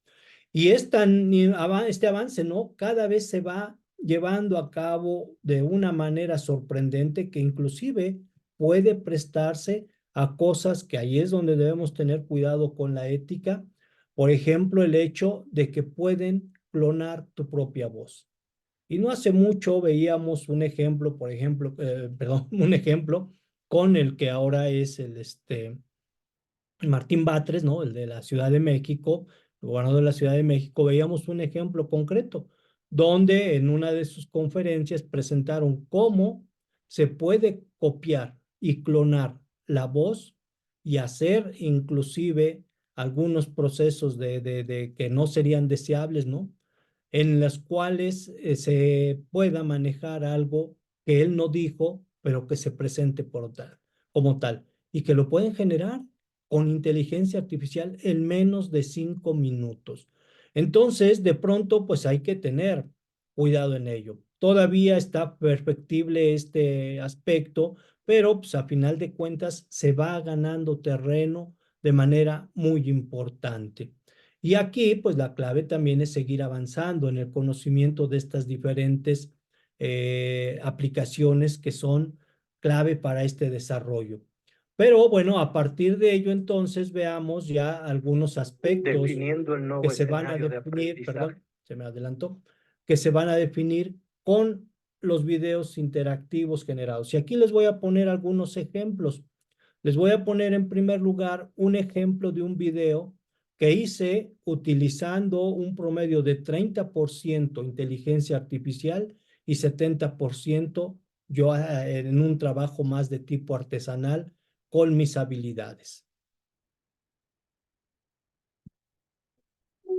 E: Y este avance, ¿no? Cada vez se va llevando a cabo de una manera sorprendente que inclusive puede prestarse a cosas que ahí es donde debemos tener cuidado con la ética. Por ejemplo, el hecho de que pueden clonar tu propia voz. Y no hace mucho veíamos un ejemplo, un ejemplo con el que ahora es Martín Batres, ¿no? El de la Ciudad de México, el gobernador de la Ciudad de México. Veíamos un ejemplo concreto, donde en una de sus conferencias presentaron cómo se puede copiar y clonar la voz y hacer inclusive algunos procesos de que no serían deseables, ¿no? En las cuales se pueda manejar algo que él no dijo, pero que se presente como tal, y que lo pueden generar con inteligencia artificial en menos de 5 minutos. Entonces, de pronto, pues hay que tener cuidado en ello. Todavía está perfectible este aspecto, pero pues a final de cuentas se va ganando terreno de manera muy importante. Y aquí, pues la clave también es seguir avanzando en el conocimiento de estas diferentes aplicaciones que son clave para este desarrollo. Pero bueno, a partir de ello, entonces veamos ya algunos aspectos
G: Definiendo el nuevo
E: que se van a
G: escenario de
E: definir,
G: aprendizaje.
E: perdón, se me adelantó, que se van a definir con los videos interactivos generados. Y aquí les voy a poner algunos ejemplos. Les voy a poner en primer lugar un ejemplo de un video que hice utilizando un promedio de 30% inteligencia artificial y 70% yo en un trabajo más de tipo artesanal con mis habilidades.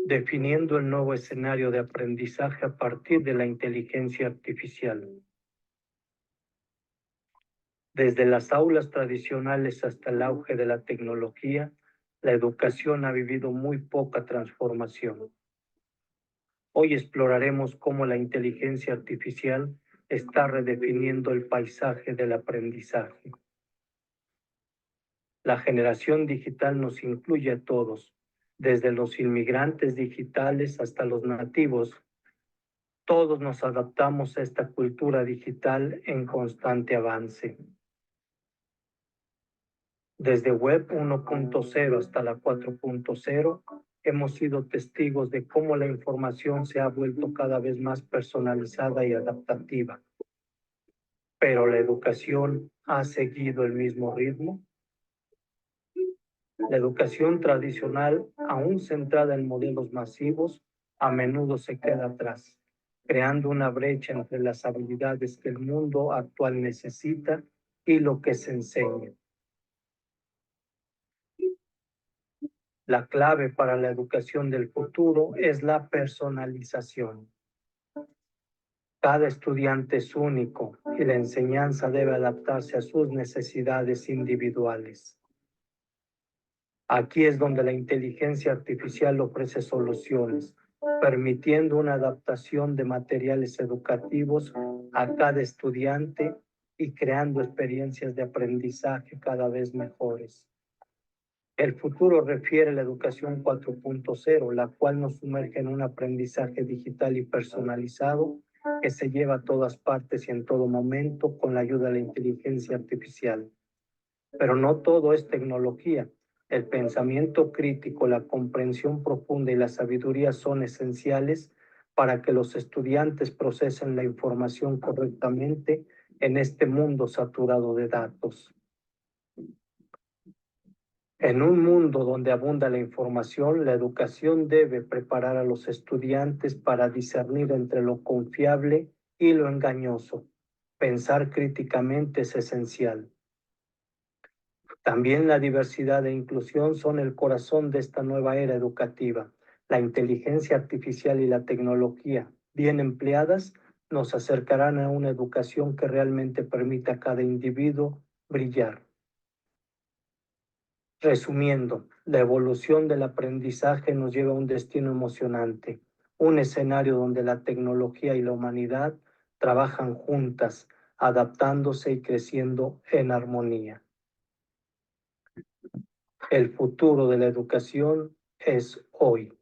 G: Definiendo el nuevo escenario de aprendizaje a partir de la inteligencia artificial. Desde las aulas tradicionales hasta el auge de la tecnología, la educación ha vivido muy poca transformación. Hoy exploraremos cómo la inteligencia artificial está redefiniendo el paisaje del aprendizaje. La generación digital nos incluye a todos, desde los inmigrantes digitales hasta los nativos. Todos nos adaptamos a esta cultura digital en constante avance. Desde Web 1.0 hasta la 4.0, hemos sido testigos de cómo la información se ha vuelto cada vez más personalizada y adaptativa. Pero la educación ha seguido el mismo ritmo. La educación tradicional, aún centrada en modelos masivos, a menudo se queda atrás, creando una brecha entre las habilidades que el mundo actual necesita y lo que se enseña. La clave para la educación del futuro es la personalización. Cada estudiante es único y la enseñanza debe adaptarse a sus necesidades individuales. Aquí es donde la inteligencia artificial ofrece soluciones, permitiendo una adaptación de materiales educativos a cada estudiante y creando experiencias de aprendizaje cada vez mejores. El futuro refiere a la educación 4.0, la cual nos sumerge en un aprendizaje digital y personalizado que se lleva a todas partes y en todo momento con la ayuda de la inteligencia artificial. Pero no todo es tecnología. El pensamiento crítico, la comprensión profunda y la sabiduría son esenciales para que los estudiantes procesen la información correctamente en este mundo saturado de datos. En un mundo donde abunda la información, la educación debe preparar a los estudiantes para discernir entre lo confiable y lo engañoso. Pensar críticamente es esencial. También la diversidad e inclusión son el corazón de esta nueva era educativa. La inteligencia artificial y la tecnología, bien empleadas, nos acercarán a una educación que realmente permita a cada individuo brillar. Resumiendo, la evolución del aprendizaje nos lleva a un destino emocionante, un escenario donde la tecnología y la humanidad trabajan juntas, adaptándose y creciendo en armonía. El futuro de la educación es hoy.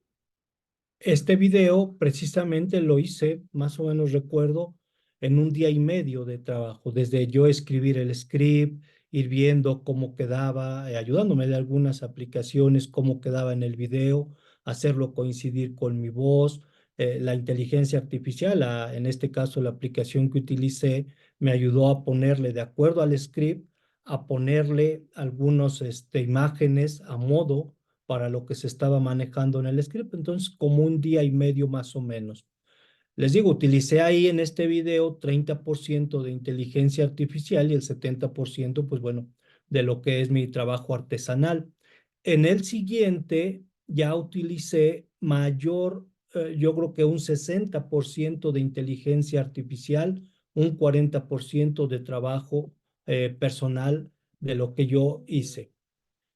E: Este video precisamente lo hice, más o menos recuerdo, en un día y medio de trabajo, desde yo escribir el script, ir viendo cómo quedaba, ayudándome de algunas aplicaciones, cómo quedaba en el video, hacerlo coincidir con mi voz, la inteligencia artificial, en este caso la aplicación que utilicé, me ayudó a ponerle de acuerdo al script, a ponerle algunas imágenes a modo para lo que se estaba manejando en el script, entonces como un día y medio más o menos. Les digo, utilicé ahí en este video 30% de inteligencia artificial y el 70%, pues bueno, de lo que es mi trabajo artesanal. En el siguiente ya utilicé mayor, yo creo que un 60% de inteligencia artificial, un 40% de trabajo personal de lo que yo hice.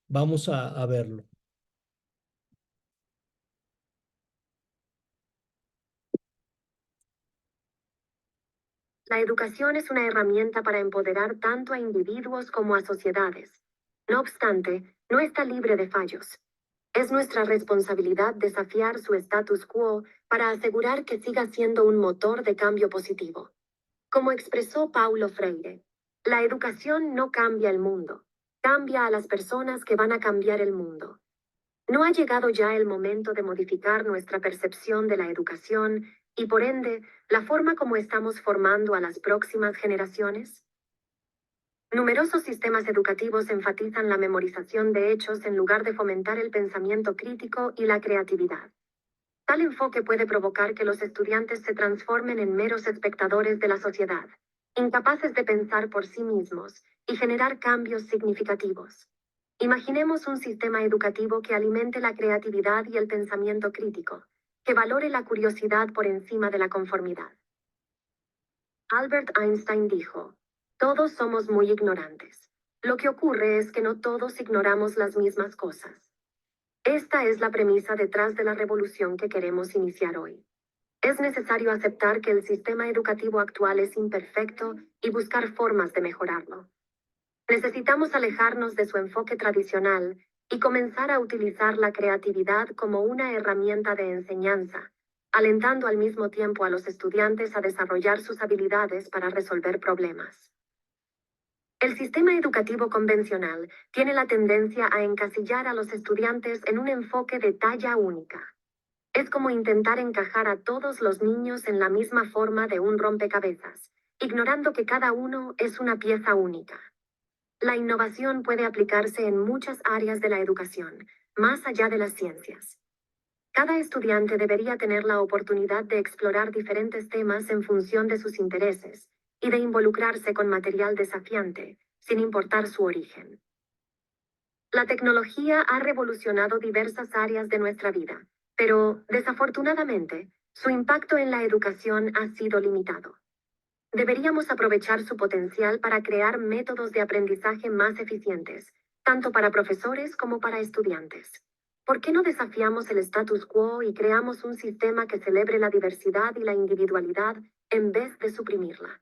E: Vamos a verlo.
H: La educación es una herramienta para empoderar tanto a individuos como a sociedades. No obstante, no está libre de fallos. Es nuestra responsabilidad desafiar su status quo para asegurar que siga siendo un motor de cambio positivo. Como expresó Paulo Freire, la educación no cambia el mundo, cambia a las personas que van a cambiar el mundo. ¿No ha llegado ya el momento de modificar nuestra percepción de la educación y, por ende, la forma como estamos formando a las próximas generaciones? Numerosos sistemas educativos enfatizan la memorización de hechos en lugar de fomentar el pensamiento crítico y la creatividad. Tal enfoque puede provocar que los estudiantes se transformen en meros espectadores de la sociedad, incapaces de pensar por sí mismos y generar cambios significativos. Imaginemos un sistema educativo que alimente la creatividad y el pensamiento crítico, que valore la curiosidad por encima de la conformidad. Albert Einstein dijo, todos somos muy ignorantes. Lo que ocurre es que no todos ignoramos las mismas cosas. Esta es la premisa detrás de la revolución que queremos iniciar hoy. Es necesario aceptar que el sistema educativo actual es imperfecto y buscar formas de mejorarlo. Necesitamos alejarnos de su enfoque tradicional y comenzar a utilizar la creatividad como una herramienta de enseñanza, alentando al mismo tiempo a los estudiantes a desarrollar sus habilidades para resolver problemas. El sistema educativo convencional tiene la tendencia a encasillar a los estudiantes en un enfoque de talla única. Es como intentar encajar a todos los niños en la misma forma de un rompecabezas, ignorando que cada uno es una pieza única. La innovación puede aplicarse en muchas áreas de la educación, más allá de las ciencias. Cada estudiante debería tener la oportunidad de explorar diferentes temas en función de sus intereses y de involucrarse con material desafiante, sin importar su origen. La tecnología ha revolucionado diversas áreas de nuestra vida, pero, desafortunadamente, su impacto en la educación ha sido limitado. Deberíamos aprovechar su potencial para crear métodos de aprendizaje más eficientes, tanto para profesores como para estudiantes. ¿Por qué no desafiamos el status quo y creamos un sistema que celebre la diversidad y la individualidad en vez de suprimirla?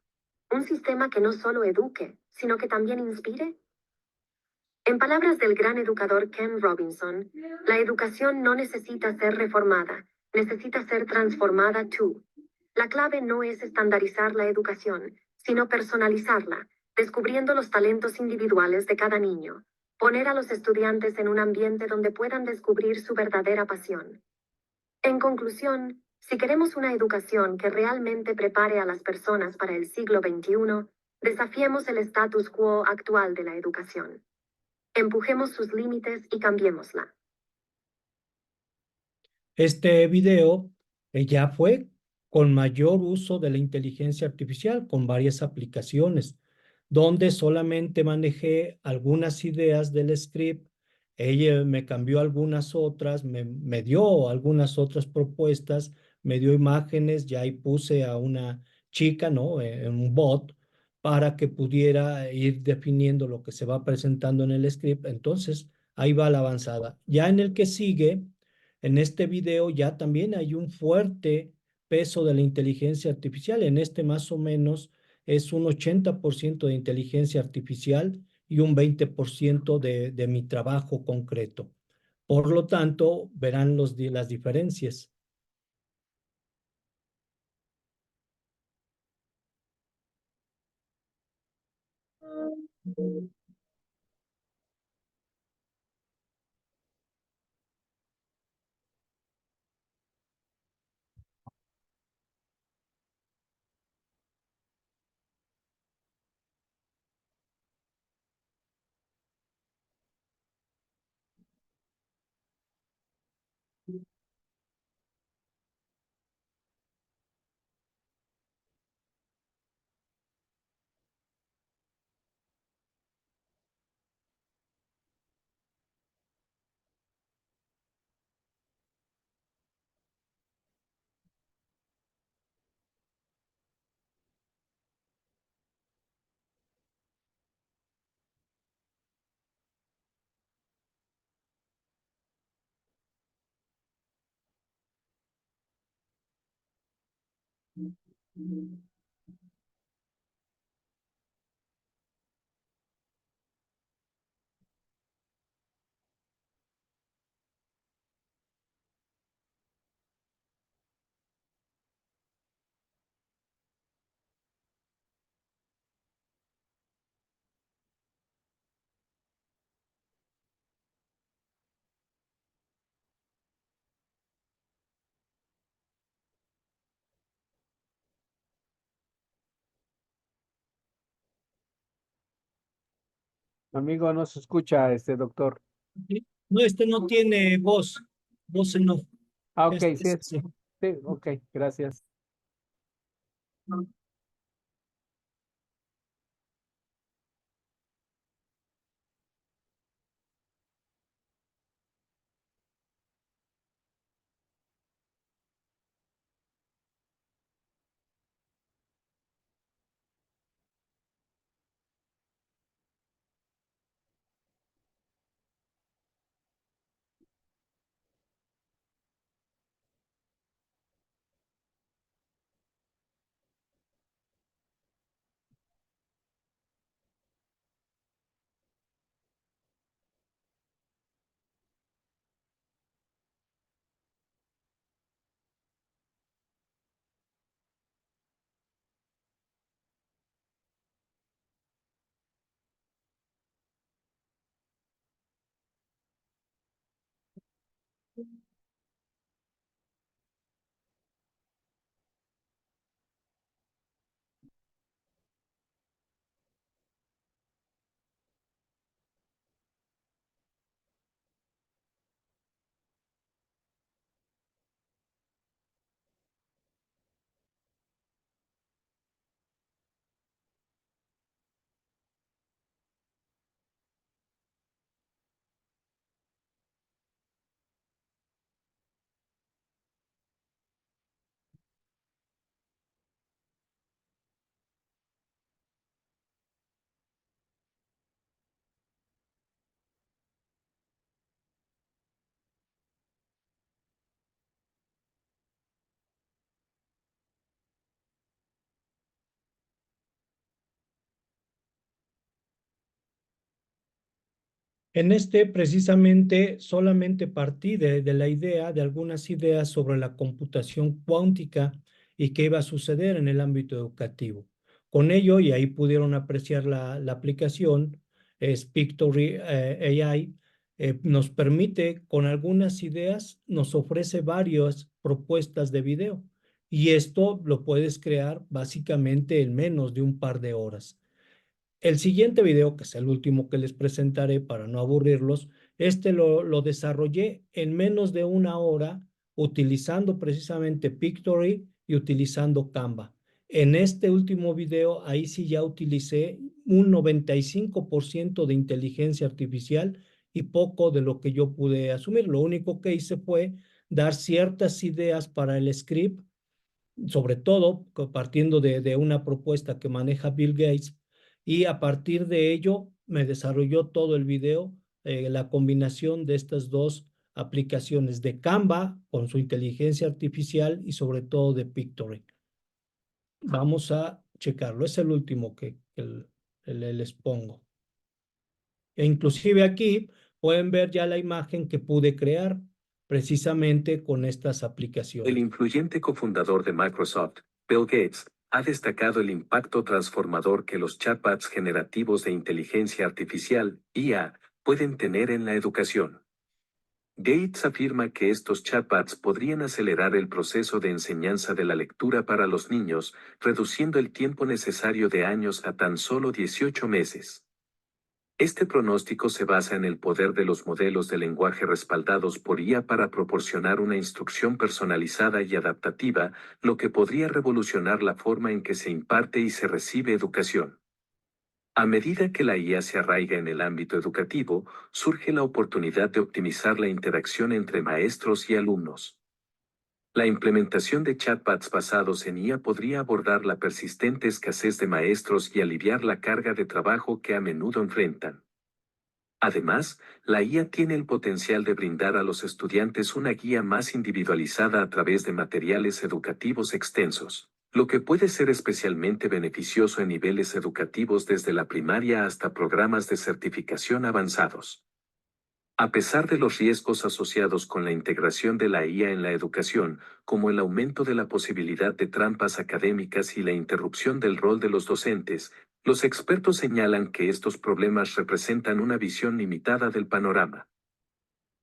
H: Un sistema que no solo eduque, sino que también inspire. En palabras del gran educador Ken Robinson, la educación no necesita ser reformada, necesita ser transformada tú. La clave no es estandarizar la educación, sino personalizarla, descubriendo los talentos individuales de cada niño, poner a los estudiantes en un ambiente donde puedan descubrir su verdadera pasión. En conclusión, si queremos una educación que realmente prepare a las personas para el siglo XXI, desafiemos el status quo actual de la educación. Empujemos sus límites y cambiémosla.
E: Este video ya fue con mayor uso de la inteligencia artificial, con varias aplicaciones, donde solamente manejé algunas ideas del script, ella me cambió algunas otras, me dio algunas otras propuestas, me dio imágenes, ya ahí puse a una chica, ¿no? En un bot, para que pudiera ir definiendo lo que se va presentando en el script. Entonces, ahí va la avanzada. Ya en el que sigue, en este video ya también hay un fuerte peso de la inteligencia artificial. En este más o menos es un 80% de inteligencia artificial y un 20% de mi trabajo concreto. Por lo tanto, verán las diferencias.
B: Amigo, no se escucha, doctor.
E: ¿Sí? No, este no tiene voz en off.
B: Ah, ok, sí,
E: Sí.
B: sí, ok, gracias.
E: En este precisamente solamente partí de la idea, de algunas ideas sobre la computación cuántica y qué iba a suceder en el ámbito educativo. Con ello, y ahí pudieron apreciar la aplicación, es Pictory AI, nos permite con algunas ideas, nos ofrece varias propuestas de video y esto lo puedes crear básicamente en menos de un par de horas. El siguiente video, que es el último que les presentaré para no aburrirlos, lo desarrollé en menos de una hora utilizando precisamente Pictory y utilizando Canva. En este último video, ahí sí ya utilicé un 95% de inteligencia artificial y poco de lo que yo pude asumir. Lo único que hice fue dar ciertas ideas para el script, sobre todo partiendo de una propuesta que maneja Bill Gates, y a partir de ello me desarrolló todo el video, la combinación de estas dos aplicaciones de Canva con su inteligencia artificial y sobre todo de Pictory. Vamos a checarlo, es el último que les pongo. E inclusive aquí pueden ver ya la imagen que pude crear precisamente con estas aplicaciones.
I: El influyente cofundador de Microsoft, Bill Gates, ha destacado el impacto transformador que los chatbots generativos de inteligencia artificial, IA, pueden tener en la educación. Gates afirma que estos chatbots podrían acelerar el proceso de enseñanza de la lectura para los niños, reduciendo el tiempo necesario de años a tan solo 18 meses. Este pronóstico se basa en el poder de los modelos de lenguaje respaldados por IA para proporcionar una instrucción personalizada y adaptativa, lo que podría revolucionar la forma en que se imparte y se recibe educación. A medida que la IA se arraiga en el ámbito educativo, surge la oportunidad de optimizar la interacción entre maestros y alumnos. La implementación de chatbots basados en IA podría abordar la persistente escasez de maestros y aliviar la carga de trabajo que a menudo enfrentan. Además, la IA tiene el potencial de brindar a los estudiantes una guía más individualizada a través de materiales educativos extensos. lo que puede ser especialmente beneficioso en niveles educativos desde la primaria hasta programas de certificación avanzados. A pesar de los riesgos asociados con la integración de la IA en la educación, como el aumento de la posibilidad de trampas académicas y la interrupción del rol de los docentes, los expertos señalan que estos problemas representan una visión limitada del panorama.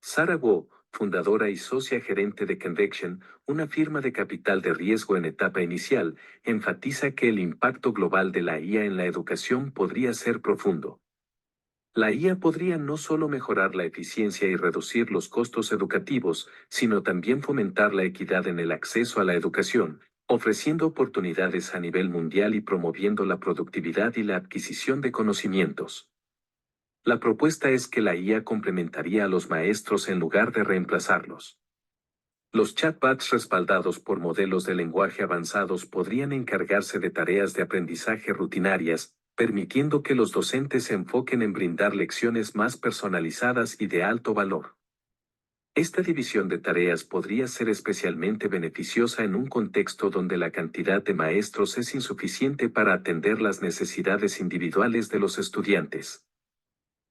I: Sarah Wu, fundadora y socia gerente de Convection, una firma de capital de riesgo en etapa inicial, enfatiza que el impacto global de la IA en la educación podría ser profundo. La IA podría no solo mejorar la eficiencia y reducir los costos educativos, sino también fomentar la equidad en el acceso a la educación, ofreciendo oportunidades a nivel mundial y promoviendo la productividad y la adquisición de conocimientos. La propuesta es que la IA complementaría a los maestros en lugar de reemplazarlos. Los chatbots respaldados por modelos de lenguaje avanzados podrían encargarse de tareas de aprendizaje rutinarias, permitiendo que los docentes se enfoquen en brindar lecciones más personalizadas y de alto valor. Esta división de tareas podría ser especialmente beneficiosa en un contexto donde la cantidad de maestros es insuficiente para atender las necesidades individuales de los estudiantes.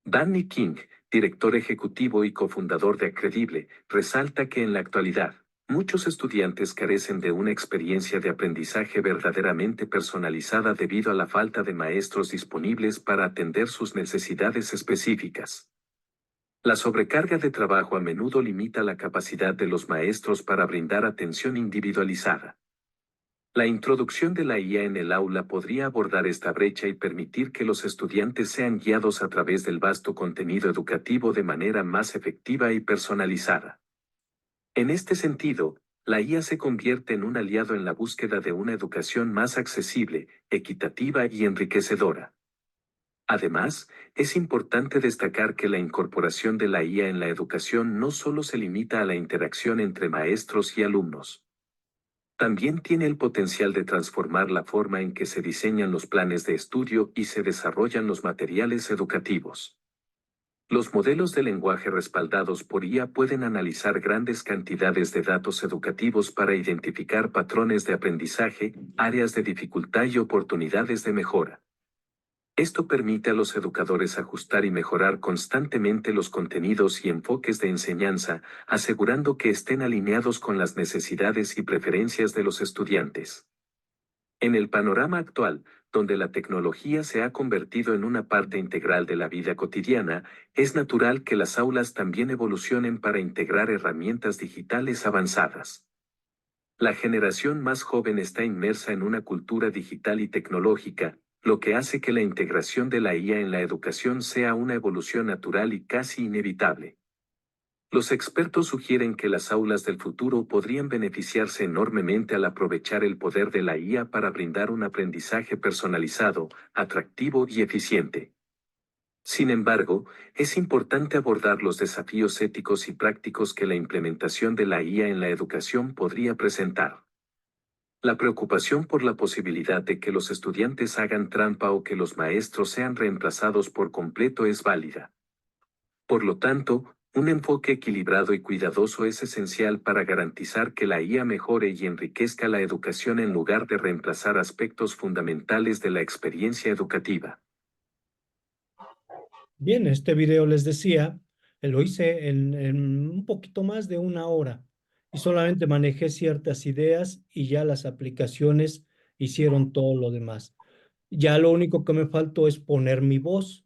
I: Danny King, director ejecutivo y cofundador de Accredible, resalta que en la actualidad, muchos estudiantes carecen de una experiencia de aprendizaje verdaderamente personalizada debido a la falta de maestros disponibles para atender sus necesidades específicas. La sobrecarga de trabajo a menudo limita la capacidad de los maestros para brindar atención individualizada. La introducción de la IA en el aula podría abordar esta brecha y permitir que los estudiantes sean guiados a través del vasto contenido educativo de manera más efectiva y personalizada. En este sentido, la IA se convierte en un aliado en la búsqueda de una educación más accesible, equitativa y enriquecedora. Además, es importante destacar que la incorporación de la IA en la educación no solo se limita a la interacción entre maestros y alumnos. También tiene el potencial de transformar la forma en que se diseñan los planes de estudio y se desarrollan los materiales educativos. Los modelos de lenguaje respaldados por IA pueden analizar grandes cantidades de datos educativos para identificar patrones de aprendizaje, áreas de dificultad y oportunidades de mejora. Esto permite a los educadores ajustar y mejorar constantemente los contenidos y enfoques de enseñanza, asegurando que estén alineados con las necesidades y preferencias de los estudiantes. En el panorama actual, donde la tecnología se ha convertido en una parte integral de la vida cotidiana, es natural que las aulas también evolucionen para integrar herramientas digitales avanzadas. La generación más joven está inmersa en una cultura digital y tecnológica, lo que hace que la integración de la IA en la educación sea una evolución natural y casi inevitable. Los expertos sugieren que las aulas del futuro podrían beneficiarse enormemente al aprovechar el poder de la IA para brindar un aprendizaje personalizado, atractivo y eficiente. Sin embargo, es importante abordar los desafíos éticos y prácticos que la implementación de la IA en la educación podría presentar. La preocupación por la posibilidad de que los estudiantes hagan trampa o que los maestros sean reemplazados por completo es válida. Por lo tanto, un enfoque equilibrado y cuidadoso es esencial para garantizar que la IA mejore y enriquezca la educación en lugar de reemplazar aspectos fundamentales de la experiencia educativa.
E: Bien, este video les decía, lo hice en un poquito más de una hora y solamente manejé ciertas ideas y ya las aplicaciones hicieron todo lo demás. Ya lo único que me faltó es poner mi voz,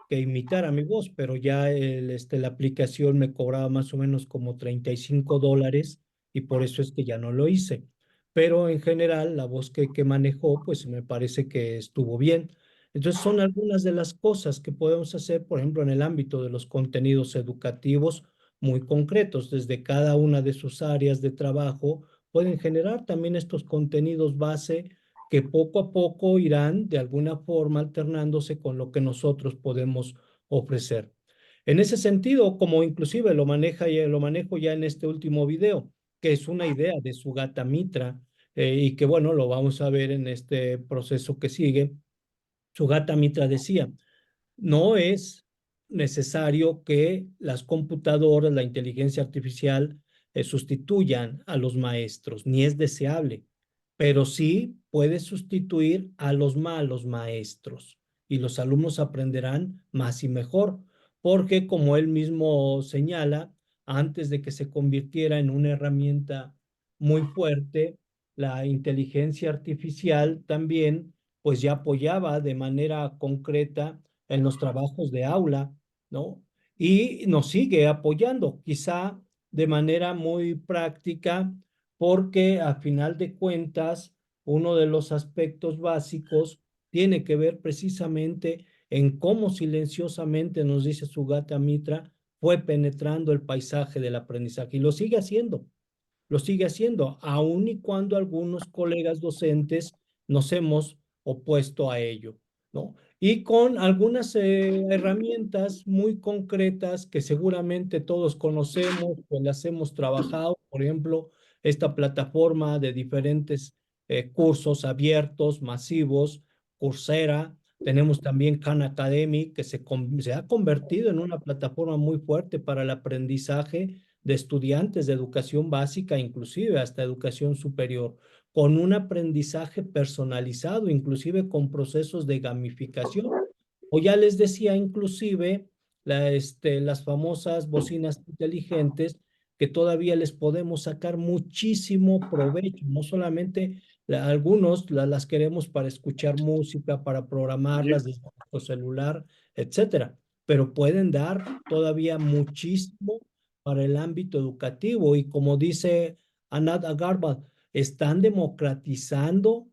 E: que imitara mi voz, pero ya la aplicación me cobraba más o menos como $35 y por eso es que ya no lo hice. Pero en general la voz que manejó, pues me parece que estuvo bien. Entonces son algunas de las cosas que podemos hacer, por ejemplo, en el ámbito de los contenidos educativos muy concretos. Desde cada una de sus áreas de trabajo pueden generar también estos contenidos base que poco a poco irán de alguna forma alternándose con lo que nosotros podemos ofrecer. En ese sentido, como inclusive lo manejo ya en este último video, que es una idea de Sugata Mitra, y que bueno, lo vamos a ver en este proceso que sigue. Sugata Mitra decía, no es necesario que las computadoras, la inteligencia artificial, sustituyan a los maestros, ni es deseable. pero sí puede sustituir a los malos maestros y los alumnos aprenderán más y mejor, porque como él mismo señala, antes de que se convirtiera en una herramienta muy fuerte, la inteligencia artificial también pues ya apoyaba de manera concreta en los trabajos de aula, ¿no? Y nos sigue apoyando, quizá de manera muy práctica, porque a final de cuentas, uno de los aspectos básicos tiene que ver precisamente en cómo silenciosamente, nos dice Sugata Mitra, fue penetrando el paisaje del aprendizaje y lo sigue haciendo, aun y cuando algunos colegas docentes nos hemos opuesto a ello, ¿no? Y con algunas herramientas muy concretas que seguramente todos conocemos, pues las hemos trabajado, por ejemplo, esta plataforma de diferentes cursos abiertos, masivos, Coursera. Tenemos también Khan Academy, que se ha convertido en una plataforma muy fuerte para el aprendizaje de estudiantes de educación básica, inclusive hasta educación superior, con un aprendizaje personalizado, inclusive con procesos de gamificación. O ya les decía, inclusive, las famosas bocinas inteligentes que todavía les podemos sacar muchísimo provecho, no solamente algunos las queremos para escuchar música, para programarlas desde nuestro celular, etcétera, pero pueden dar todavía muchísimo para el ámbito educativo y como dice Anat Agarwal, están democratizando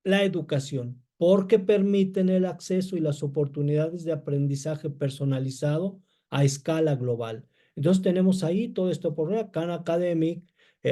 E: la educación porque permiten el acceso y las oportunidades de aprendizaje personalizado a escala global. Entonces tenemos ahí todo esto por Khan Academy,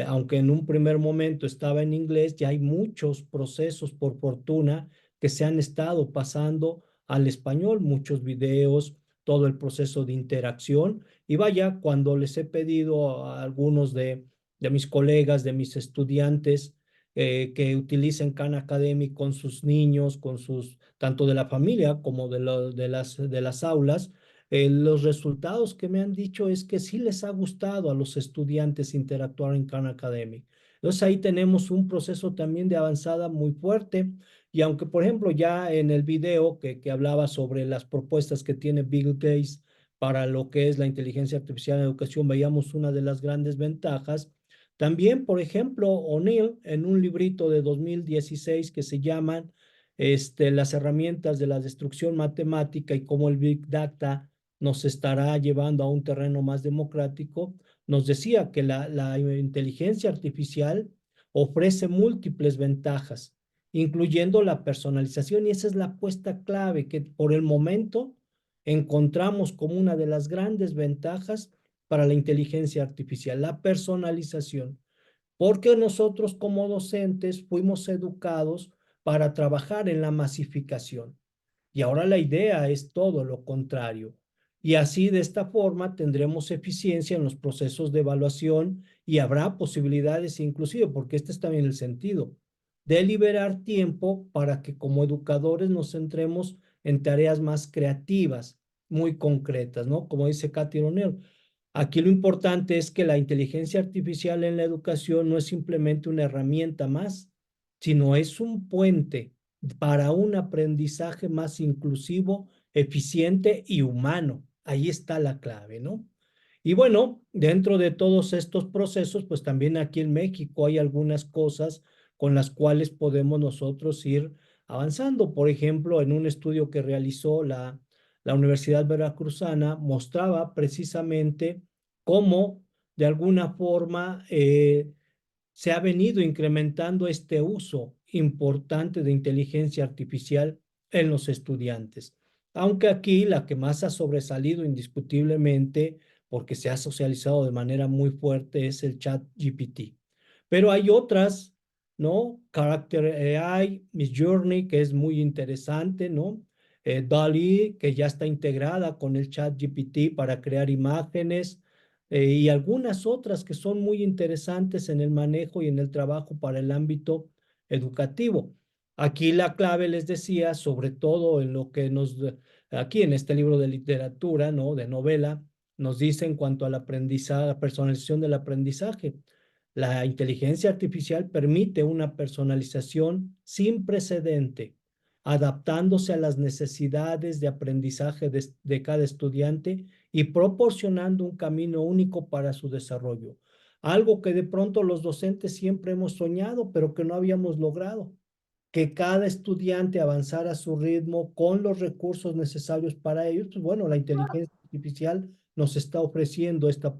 E: aunque en un primer momento estaba en inglés, ya hay muchos procesos por fortuna que se han estado pasando al español, muchos videos, todo el proceso de interacción. Y vaya, cuando les he pedido a algunos de mis colegas, de mis estudiantes, que utilicen Khan Academy con sus niños, con sus, tanto de la familia como de las aulas, los resultados que me han dicho es que sí les ha gustado a los estudiantes interactuar en Khan Academy. Entonces ahí tenemos un proceso también de avanzada muy fuerte. Y aunque, por ejemplo, ya en el video que hablaba sobre las propuestas que tiene Bill Gates para lo que es la inteligencia artificial en educación, veíamos una de las grandes ventajas. También, por ejemplo, O'Neill, en un librito de 2016 que se llama Las herramientas de la destrucción matemática y cómo el Big Data nos estará llevando a un terreno más democrático, nos decía que la inteligencia artificial ofrece múltiples ventajas, incluyendo la personalización, y esa es la apuesta clave que por el momento encontramos como una de las grandes ventajas para la inteligencia artificial, la personalización, porque nosotros como docentes fuimos educados para trabajar en la masificación y ahora la idea es todo lo contrario. Y así de esta forma tendremos eficiencia en los procesos de evaluación y habrá posibilidades inclusive, porque este es también el sentido, de liberar tiempo para que como educadores nos centremos en tareas más creativas, muy concretas, ¿no? Como dice Katy O'Neill, aquí lo importante es que la inteligencia artificial en la educación no es simplemente una herramienta más, sino es un puente para un aprendizaje más inclusivo, eficiente y humano. Ahí está la clave, ¿no? Y bueno, dentro de todos estos procesos, pues también aquí en México hay algunas cosas con las cuales podemos nosotros ir avanzando. Por ejemplo, en un estudio que realizó la Universidad Veracruzana, mostraba precisamente cómo de alguna forma se ha venido incrementando este uso importante de inteligencia artificial en los estudiantes. Aunque aquí la que más ha sobresalido indiscutiblemente, porque se ha socializado de manera muy fuerte, es el chat GPT. Pero hay otras, ¿no? Character AI, Midjourney, que es muy interesante, ¿no? DALL-E, que ya está integrada con el chat GPT para crear imágenes, y algunas otras que son muy interesantes en el manejo y en el trabajo para el ámbito educativo. Aquí la clave, les decía, sobre todo en lo que aquí en este libro de literatura, ¿no? De novela, nos dice en cuanto al aprendizaje, personalización del aprendizaje. La inteligencia artificial permite una personalización sin precedente, adaptándose a las necesidades de aprendizaje de cada estudiante y proporcionando un camino único para su desarrollo. Algo que de pronto los docentes siempre hemos soñado, pero que no habíamos logrado. Que cada estudiante avanzara a su ritmo con los recursos necesarios para ello. Pues bueno, la inteligencia artificial nos está ofreciendo esta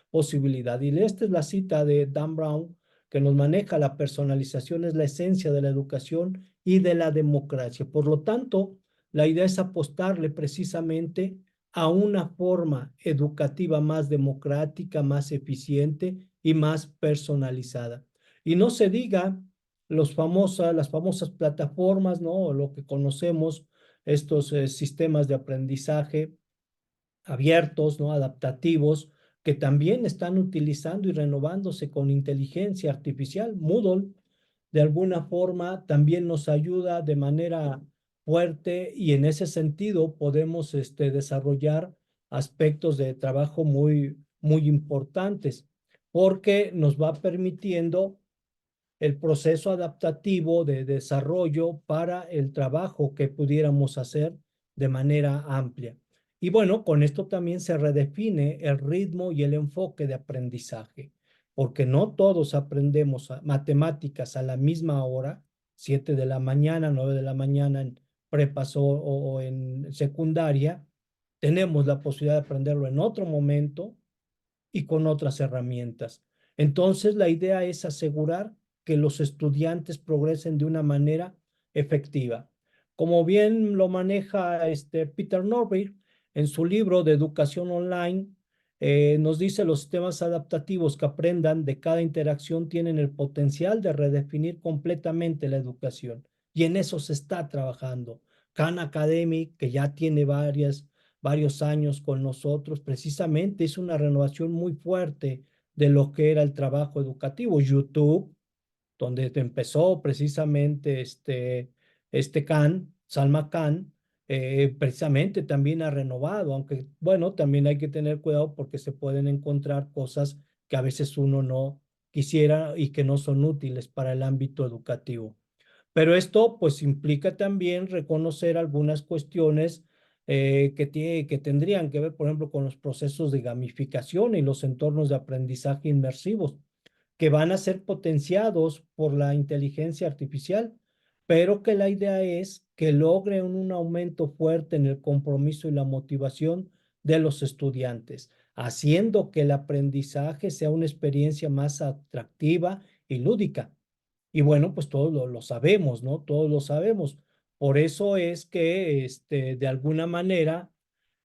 E: posibilidad. Y esta es la cita de Dan Brown, que nos maneja: la personalización es la esencia de la educación y de la democracia. Por lo tanto, la idea es apostarle precisamente a una forma educativa más democrática, más eficiente y más personalizada. Y no se diga las famosas plataformas, ¿no? Lo que conocemos, estos sistemas de aprendizaje abiertos, ¿no? Adaptativos, que también están utilizando y renovándose con inteligencia artificial. Moodle, de alguna forma, también nos ayuda de manera fuerte, y en ese sentido podemos desarrollar aspectos de trabajo muy importantes, porque nos va permitiendo el proceso adaptativo de desarrollo para el trabajo que pudiéramos hacer de manera amplia. Y bueno, con esto también se redefine el ritmo y el enfoque de aprendizaje, porque no todos aprendemos matemáticas a la misma hora, 7 de la mañana, 9 de la mañana en prepas o en secundaria. Tenemos la posibilidad de aprenderlo en otro momento y con otras herramientas. Entonces, la idea es asegurar que los estudiantes progresen de una manera efectiva. Como bien lo maneja Peter Norvig en su libro de Educación Online, nos dice: los sistemas adaptativos que aprendan de cada interacción tienen el potencial de redefinir completamente la educación. Y en eso se está trabajando. Khan Academy, que ya tiene varios años con nosotros, precisamente es una renovación muy fuerte de lo que era el trabajo educativo. YouTube, donde empezó precisamente Salma Khan, precisamente también ha renovado, aunque bueno, también hay que tener cuidado porque se pueden encontrar cosas que a veces uno no quisiera y que no son útiles para el ámbito educativo. Pero esto pues implica también reconocer algunas cuestiones que tendrían que ver, por ejemplo, con los procesos de gamificación y los entornos de aprendizaje inmersivos, que van a ser potenciados por la inteligencia artificial, pero que la idea es que logren un aumento fuerte en el compromiso y la motivación de los estudiantes, haciendo que el aprendizaje sea una experiencia más atractiva y lúdica. Y bueno, pues todos lo sabemos, ¿no? Todos lo sabemos. Por eso es que de alguna manera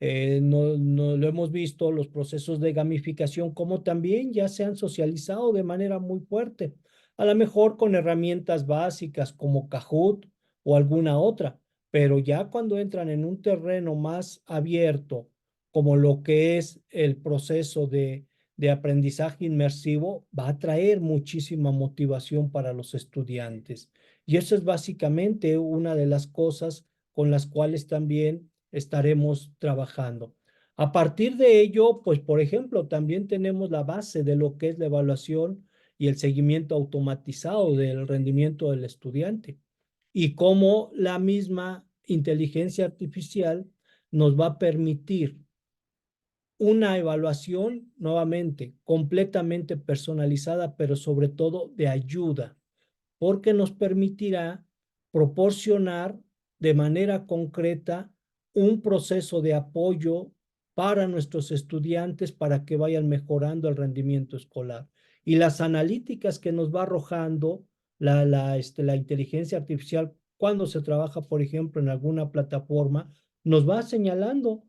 E: no lo hemos visto, los procesos de gamificación, como también ya se han socializado de manera muy fuerte, a lo mejor con herramientas básicas como Kahoot o alguna otra, pero ya cuando entran en un terreno más abierto, como lo que es el proceso de aprendizaje inmersivo, va a traer muchísima motivación para los estudiantes. Y eso es básicamente una de las cosas con las cuales también estaremos trabajando. A partir de ello, pues por ejemplo, también tenemos la base de lo que es la evaluación y el seguimiento automatizado del rendimiento del estudiante, y cómo la misma inteligencia artificial nos va a permitir una evaluación nuevamente completamente personalizada, pero sobre todo de ayuda, porque nos permitirá proporcionar de manera concreta un proceso de apoyo para nuestros estudiantes para que vayan mejorando el rendimiento escolar. Y las analíticas que nos va arrojando la inteligencia artificial cuando se trabaja, por ejemplo, en alguna plataforma, nos va señalando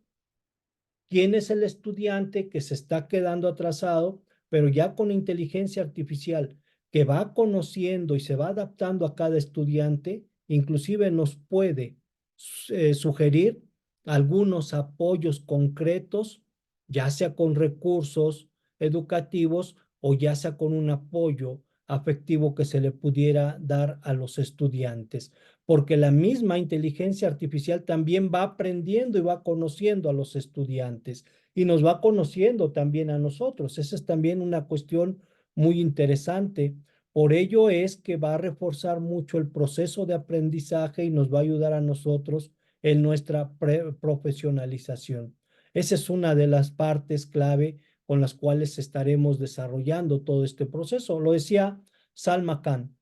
E: quién es el estudiante que se está quedando atrasado, pero ya con inteligencia artificial que va conociendo y se va adaptando a cada estudiante, inclusive nos puede sugerir algunos apoyos concretos, ya sea con recursos educativos o ya sea con un apoyo afectivo que se le pudiera dar a los estudiantes, porque la misma inteligencia artificial también va aprendiendo y va conociendo a los estudiantes y nos va conociendo también a nosotros. Esa es también una cuestión muy interesante. Por ello es que va a reforzar mucho el proceso de aprendizaje y nos va a ayudar a nosotros en nuestra profesionalización. Esa es una de las partes clave con las cuales estaremos desarrollando todo este proceso. Lo decía Salma Khan.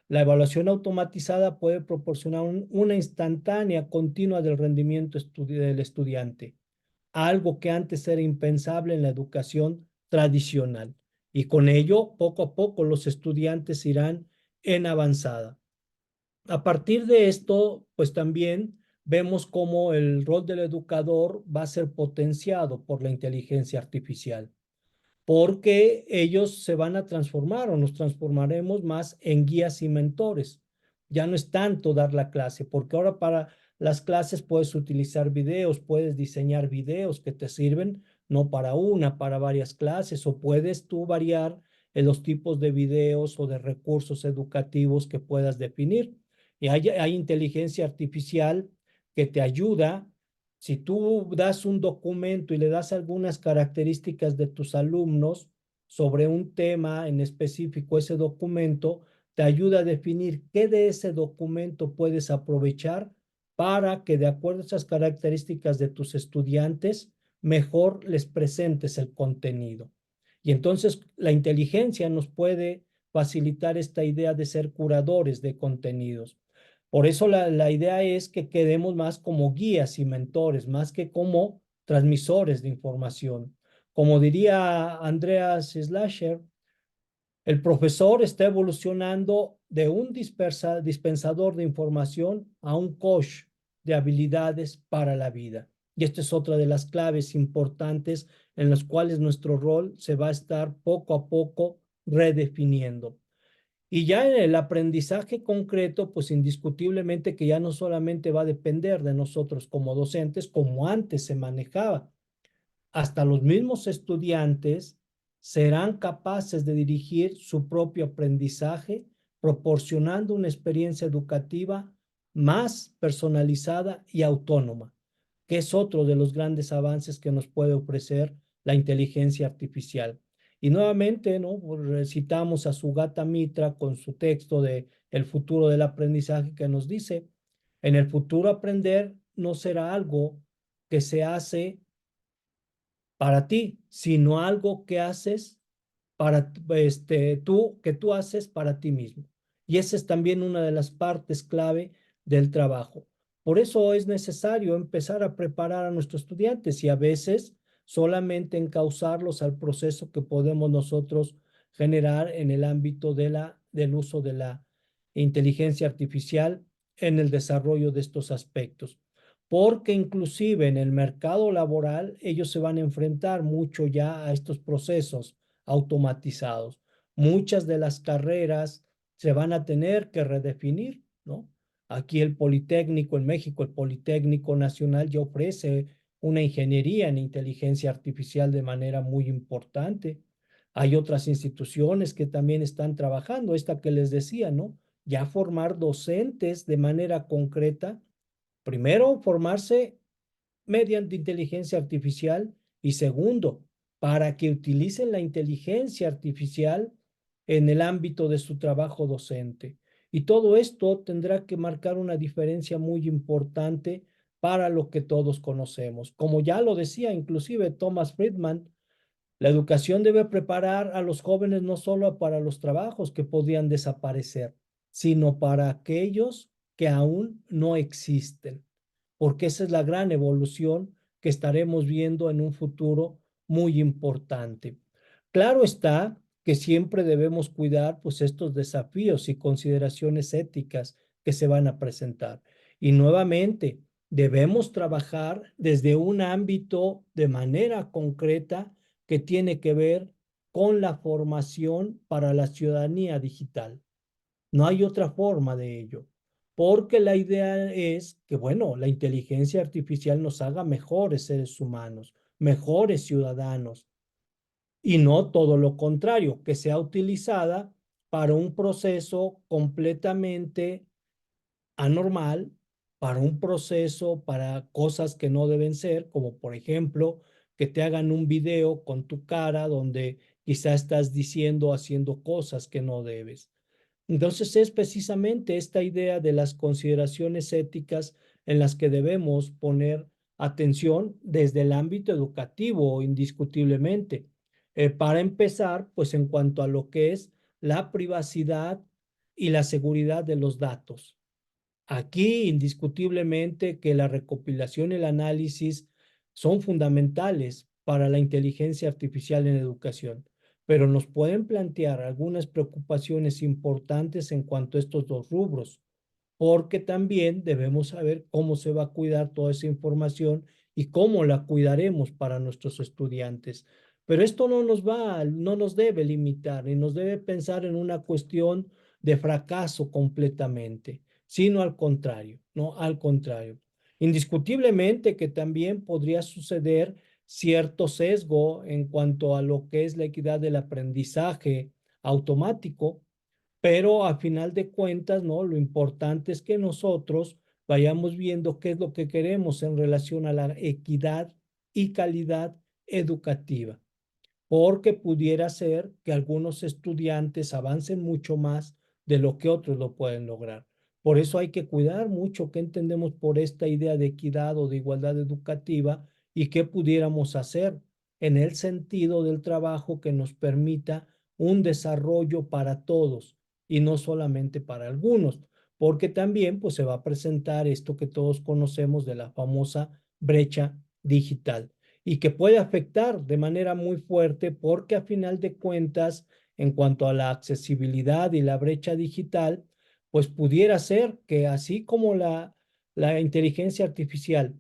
E: La evaluación automatizada puede proporcionar una instantánea continua del rendimiento del estudiante, algo que antes era impensable en la educación tradicional. Y con ello, poco a poco, los estudiantes irán en avanzada. A partir de esto, pues también vemos cómo el rol del educador va a ser potenciado por la inteligencia artificial, porque ellos se van a transformar o nos transformaremos más en guías y mentores. Ya no es tanto dar la clase, porque ahora para las clases puedes utilizar videos, puedes diseñar videos que te sirven no para una, para varias clases, o puedes tú variar en los tipos de videos o de recursos educativos que puedas definir. Y hay inteligencia artificial que te ayuda. Si tú das un documento y le das algunas características de tus alumnos sobre un tema en específico, ese documento te ayuda a definir qué de ese documento puedes aprovechar para que de acuerdo a esas características de tus estudiantes, mejor les presentes el contenido. Y entonces la inteligencia nos puede facilitar esta idea de ser curadores de contenidos. Por eso la idea es que quedemos más como guías y mentores, más que como transmisores de información. Como diría Andreas Slasher, el profesor está evolucionando de un dispensador de información a un coach de habilidades para la vida. Y esta es otra de las claves importantes en las cuales nuestro rol se va a estar poco a poco redefiniendo. Y ya en el aprendizaje concreto, pues indiscutiblemente que ya no solamente va a depender de nosotros como docentes, como antes se manejaba. Hasta los mismos estudiantes serán capaces de dirigir su propio aprendizaje, proporcionando una experiencia educativa más personalizada y autónoma, que es otro de los grandes avances que nos puede ofrecer la inteligencia artificial. Y nuevamente, ¿no? Citamos a Sugata Mitra con su texto de El futuro del aprendizaje que nos dice, en el futuro aprender no será algo que se hace para ti, sino algo que haces para tú haces para ti mismo. Y esa es también una de las partes clave del trabajo. Por eso es necesario empezar a preparar a nuestros estudiantes y a veces solamente encauzarlos al proceso que podemos nosotros generar en el ámbito del uso de la inteligencia artificial en el desarrollo de estos aspectos. Porque inclusive en el mercado laboral ellos se van a enfrentar mucho ya a estos procesos automatizados. Muchas de las carreras se van a tener que redefinir, ¿no? Aquí el Politécnico en México, el Politécnico Nacional ya ofrece una ingeniería en inteligencia artificial de manera muy importante. Hay otras instituciones que también están trabajando, esta que les decía, ¿no? Ya formar docentes de manera concreta. Primero, formarse mediante inteligencia artificial y segundo, para que utilicen la inteligencia artificial en el ámbito de su trabajo docente. Y todo esto tendrá que marcar una diferencia muy importante para lo que todos conocemos. Como ya lo decía inclusive Thomas Friedman, la educación debe preparar a los jóvenes no solo para los trabajos que podrían desaparecer, sino para aquellos que aún no existen, porque esa es la gran evolución que estaremos viendo en un futuro muy importante. Claro está que siempre debemos cuidar pues estos desafíos y consideraciones éticas que se van a presentar. Y nuevamente, debemos trabajar desde un ámbito de manera concreta que tiene que ver con la formación para la ciudadanía digital. No hay otra forma de ello, porque la idea es que, bueno, la inteligencia artificial nos haga mejores seres humanos, mejores ciudadanos, y no todo lo contrario, que sea utilizada para un proceso completamente anormal, para un proceso, para cosas que no deben ser, como por ejemplo, que te hagan un video con tu cara donde quizá estás diciendo o haciendo cosas que no debes. Entonces es precisamente esta idea de las consideraciones éticas en las que debemos poner atención desde el ámbito educativo, indiscutiblemente. Para empezar, pues en cuanto a lo que es la privacidad y la seguridad de los datos. Aquí, indiscutiblemente, que la recopilación y el análisis son fundamentales para la inteligencia artificial en educación, pero nos pueden plantear algunas preocupaciones importantes en cuanto a estos dos rubros, porque también debemos saber cómo se va a cuidar toda esa información y cómo la cuidaremos para nuestros estudiantes. Pero esto no nos debe limitar ni nos debe pensar en una cuestión de fracaso completamente, sino al contrario, ¿no? Al contrario. Indiscutiblemente que también podría suceder cierto sesgo en cuanto a lo que es la equidad del aprendizaje automático, pero a final de cuentas, ¿no? Lo importante es que nosotros vayamos viendo qué es lo que queremos en relación a la equidad y calidad educativa, porque pudiera ser que algunos estudiantes avancen mucho más de lo que otros lo pueden lograr. Por eso hay que cuidar mucho qué entendemos por esta idea de equidad o de igualdad educativa y qué pudiéramos hacer en el sentido del trabajo que nos permita un desarrollo para todos y no solamente para algunos, porque también pues se va a presentar esto que todos conocemos de la famosa brecha digital y que puede afectar de manera muy fuerte porque a final de cuentas, en cuanto a la accesibilidad y la brecha digital, pues pudiera ser que así como la inteligencia artificial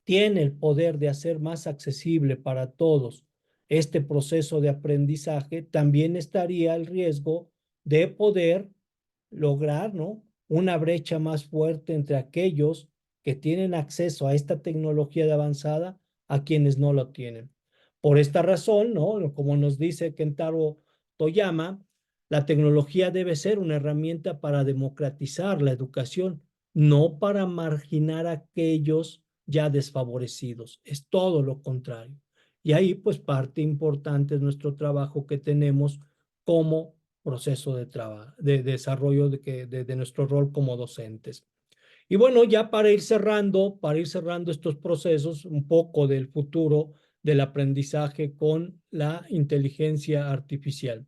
E: tiene el poder de hacer más accesible para todos este proceso de aprendizaje, también estaría el riesgo de poder lograr, ¿no? Una brecha más fuerte entre aquellos que tienen acceso a esta tecnología de avanzada a quienes no lo tienen. Por esta razón, ¿no? Como nos dice Kentaro Toyama, la tecnología debe ser una herramienta para democratizar la educación, no para marginar a aquellos ya desfavorecidos. Es todo lo contrario. Y ahí, pues, parte importante es nuestro trabajo que tenemos como proceso de trabajo, de desarrollo de nuestro rol como docentes. Y bueno, ya para ir cerrando estos procesos, un poco del futuro del aprendizaje con la inteligencia artificial.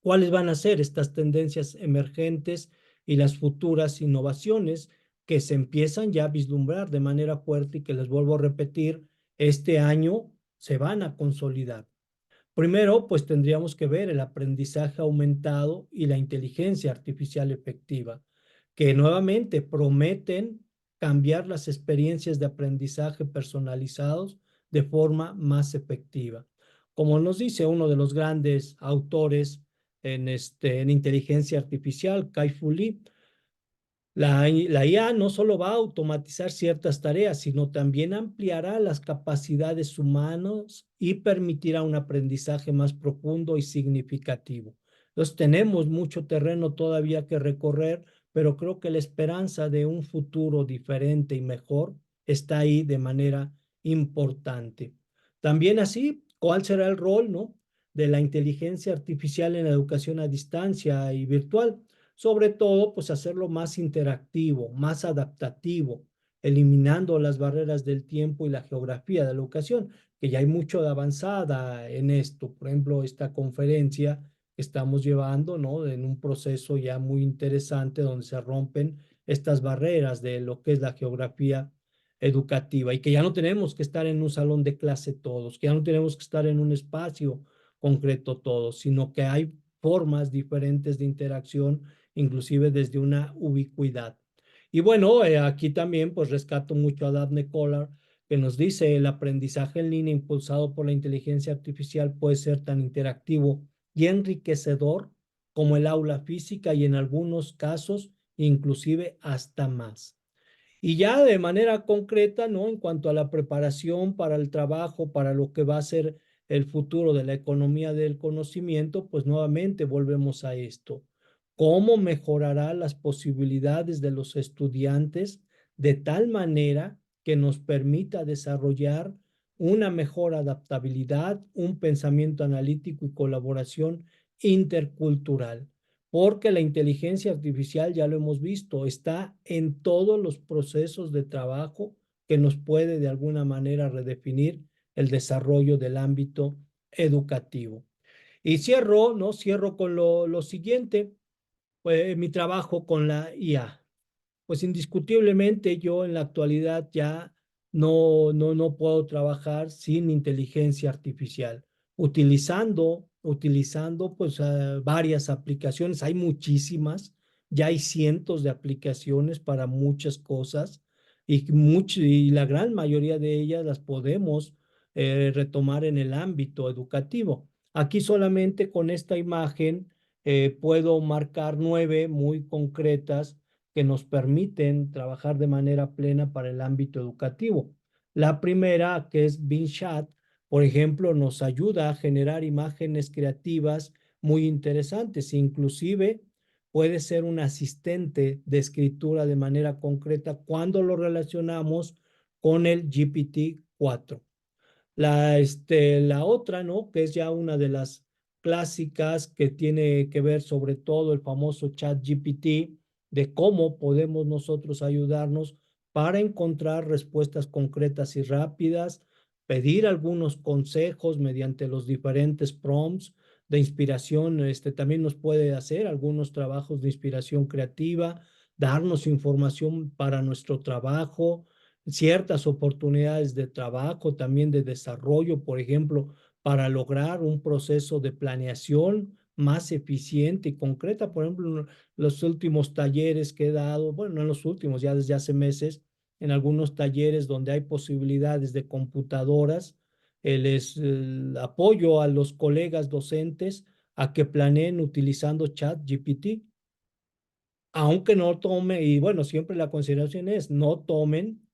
E: ¿Cuáles van a ser estas tendencias emergentes y las futuras innovaciones que se empiezan ya a vislumbrar de manera fuerte y que les vuelvo a repetir, este año se van a consolidar? Primero, pues tendríamos que ver el aprendizaje aumentado y la inteligencia artificial efectiva, que nuevamente prometen cambiar las experiencias de aprendizaje personalizados de forma más efectiva. Como nos dice uno de los grandes autores en inteligencia artificial, Kai-Fu Lee, la IA no solo va a automatizar ciertas tareas, sino también ampliará las capacidades humanas y permitirá un aprendizaje más profundo y significativo. Entonces, tenemos mucho terreno todavía que recorrer, pero creo que la esperanza de un futuro diferente y mejor está ahí de manera importante. También así, ¿cuál será el rol, ¿no?, de la inteligencia artificial en la educación a distancia y virtual? Sobre todo, pues hacerlo más interactivo, más adaptativo, eliminando las barreras del tiempo y la geografía de la educación, que ya hay mucho de avanzada en esto. Por ejemplo, esta conferencia que estamos llevando, ¿no?, en un proceso ya muy interesante donde se rompen estas barreras de lo que es la geografía educativa y que ya no tenemos que estar en un salón de clase todos, que ya no tenemos que estar en un espacio concreto todos, sino que hay formas diferentes de interacción, inclusive desde una ubicuidad. Y bueno, aquí también pues rescato mucho a Daphne Koller, que nos dice: el aprendizaje en línea impulsado por la inteligencia artificial puede ser tan interactivo y enriquecedor como el aula física y en algunos casos inclusive hasta más. Y ya de manera concreta, ¿no?, en cuanto a la preparación para el trabajo, para lo que va a ser el futuro de la economía del conocimiento, pues nuevamente volvemos a esto. ¿Cómo mejorará las posibilidades de los estudiantes de tal manera que nos permita desarrollar una mejor adaptabilidad, un pensamiento analítico y colaboración intercultural. Porque la inteligencia artificial, ya lo hemos visto, está en todos los procesos de trabajo que nos puede de alguna manera redefinir el desarrollo del ámbito educativo. Y cierro, ¿no? Cierro con lo siguiente, pues mi trabajo con la IA. Pues indiscutiblemente yo en la actualidad ya no puedo trabajar sin inteligencia artificial, utilizando pues varias aplicaciones, hay muchísimas, ya hay cientos de aplicaciones para muchas cosas y la gran mayoría de ellas las podemos retomar en el ámbito educativo. Aquí solamente con esta imagen puedo marcar 9 muy concretas que nos permiten trabajar de manera plena para el ámbito educativo. La primera, que es Bing Chat, por ejemplo, nos ayuda a generar imágenes creativas muy interesantes. Inclusive puede ser un asistente de escritura de manera concreta cuando lo relacionamos con el GPT-4. La otra, ¿no? Que es ya una de las clásicas que tiene que ver sobre todo el famoso chat GPT, de cómo podemos nosotros ayudarnos para encontrar respuestas concretas y rápidas, pedir algunos consejos mediante los diferentes prompts de inspiración. También nos puede hacer algunos trabajos de inspiración creativa, darnos información para nuestro trabajo, ciertas oportunidades de trabajo, también de desarrollo, por ejemplo, para lograr un proceso de planeación más eficiente y concreta. Por ejemplo, los últimos talleres que he dado, bueno, no en los últimos, ya desde hace meses, en algunos talleres donde hay posibilidades de computadoras, les apoyo a los colegas docentes a que planeen utilizando ChatGPT, aunque no tome, y bueno, siempre la consideración es no tomen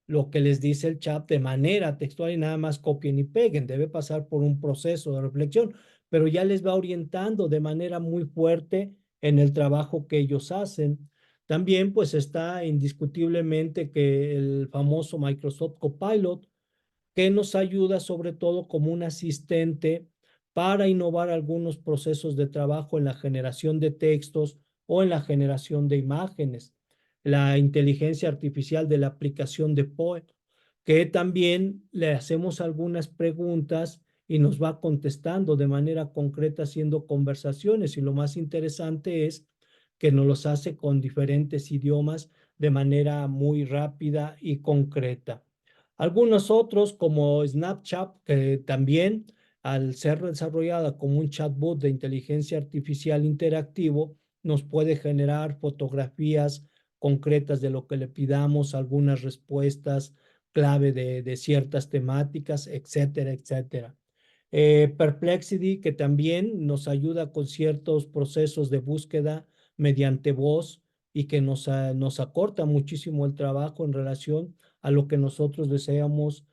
E: lo que les dice el chat de manera textual y nada más copien y peguen. Debe pasar por un proceso de reflexión, pero ya les va orientando de manera muy fuerte en el trabajo que ellos hacen. También pues está indiscutiblemente que el famoso Microsoft Copilot, que nos ayuda sobre todo como un asistente para innovar algunos procesos de trabajo en la generación de textos o en la generación de imágenes. La inteligencia artificial de la aplicación de Poe, que también le hacemos algunas preguntas y nos va contestando de manera concreta haciendo conversaciones. Y lo más interesante es que nos los hace con diferentes idiomas de manera muy rápida y concreta. Algunos otros, como Snapchat, que también al ser desarrollada como un chatbot de inteligencia artificial interactivo, nos puede generar fotografías concretas de lo que le pidamos, algunas respuestas clave de ciertas temáticas, etcétera, etcétera. Perplexity, que también nos ayuda con ciertos procesos de búsqueda mediante voz y que nos acorta muchísimo el trabajo en relación a lo que nosotros deseamos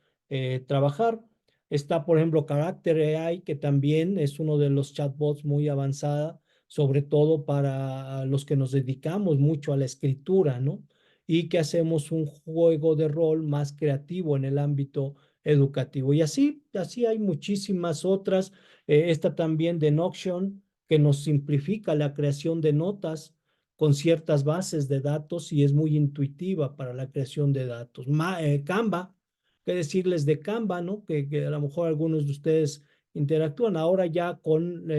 E: trabajar. Está, por ejemplo, Character AI, que también es uno de los chatbots muy avanzada, sobre todo para los que nos dedicamos mucho a la escritura, ¿no? Y que hacemos un juego de rol más creativo en el ámbito educativo. Y así hay muchísimas otras. Esta también de Notion, que nos simplifica la creación de notas con ciertas bases de datos y es muy intuitiva para la creación de datos. Canva, qué decirles de Canva, ¿no? Que a lo mejor algunos de ustedes interactúan ahora ya con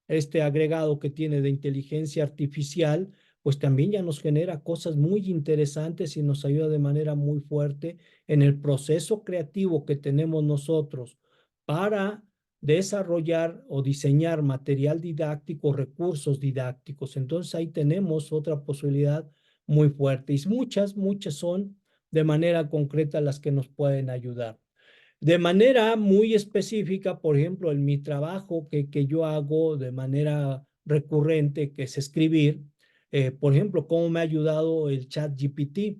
E: este agregado que tiene de inteligencia artificial, pues también ya nos genera cosas muy interesantes y nos ayuda de manera muy fuerte en el proceso creativo que tenemos nosotros para desarrollar o diseñar material didáctico, recursos didácticos. Entonces ahí tenemos otra posibilidad muy fuerte y muchas son de manera concreta las que nos pueden ayudar. De manera muy específica, por ejemplo, en mi trabajo que yo hago de manera recurrente, que es escribir, por ejemplo, cómo me ha ayudado el chat GPT.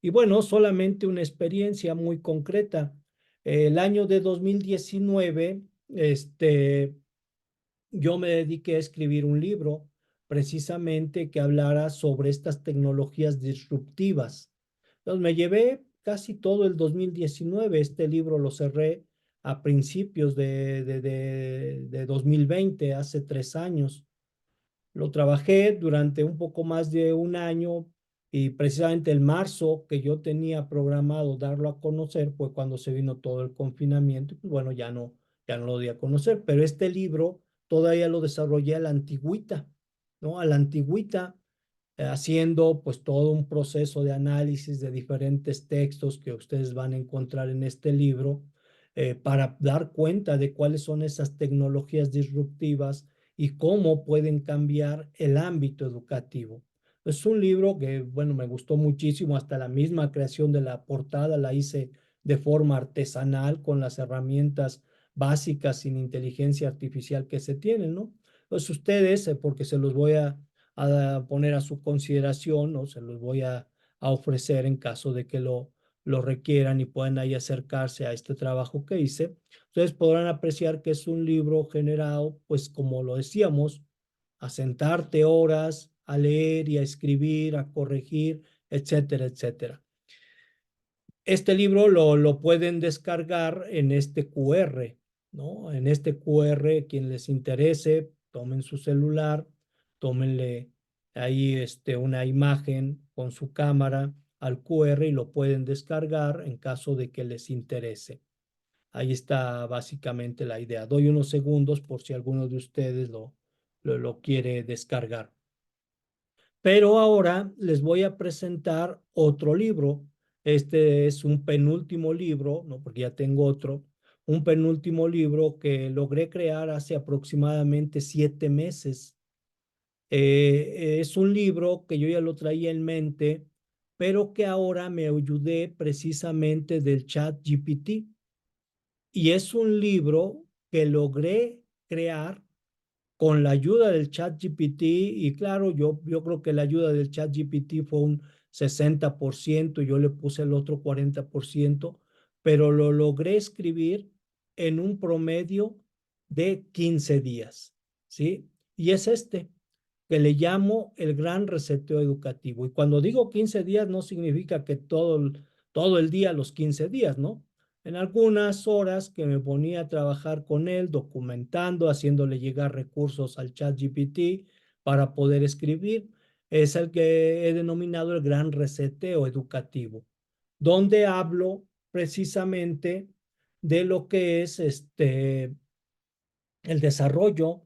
E: Y bueno, solamente una experiencia muy concreta. El año de 2019, yo me dediqué a escribir un libro precisamente que hablara sobre estas tecnologías disruptivas. Entonces me llevé casi todo el 2019. Este libro lo cerré a principios de 2020, hace 3 años. Lo trabajé durante un poco más de un año y precisamente el marzo que yo tenía programado darlo a conocer fue cuando se vino todo el confinamiento. Pues bueno, ya no lo di a conocer, pero este libro todavía lo desarrollé a la antigüita, ¿no? A la antigüita, haciendo pues todo un proceso de análisis de diferentes textos que ustedes van a encontrar en este libro, para dar cuenta de cuáles son esas tecnologías disruptivas y cómo pueden cambiar el ámbito educativo. Es un libro que, bueno, me gustó muchísimo, hasta la misma creación de la portada la hice de forma artesanal con las herramientas básicas sin inteligencia artificial que se tienen, ¿no? Pues ustedes, porque se los voy a poner a su consideración, o se los voy a ofrecer en caso de que lo requieran y puedan ahí acercarse a este trabajo que hice. Ustedes podrán apreciar que es un libro generado, pues como lo decíamos, a sentarte horas, a leer y a escribir, a corregir, etcétera, etcétera. Este libro lo pueden descargar en este QR, ¿no? En este QR, quien les interese, tomen su celular, tómenle ahí una imagen con su cámara al QR y lo pueden descargar en caso de que les interese. Ahí está básicamente la idea. Doy unos segundos por si alguno de ustedes lo quiere descargar. Pero ahora les voy a presentar otro libro. Este es un penúltimo libro, ¿no? Porque ya tengo otro. Un penúltimo libro que logré crear hace aproximadamente 7 meses. Es un libro que yo ya lo traía en mente, pero que ahora me ayudé precisamente del ChatGPT. Y es un libro que logré crear con la ayuda del ChatGPT, y claro, yo creo que la ayuda del ChatGPT fue un 60%, yo le puse el otro 40%, pero lo logré escribir en un promedio de 15 días, ¿sí? Y es que le llamo el gran reseteo educativo. Y cuando digo 15 días, no significa que todo el día los 15 días, ¿no? En algunas horas que me ponía a trabajar con él, documentando, haciéndole llegar recursos al ChatGPT para poder escribir, es el que he denominado el gran reseteo educativo, donde hablo precisamente de lo que es el desarrollo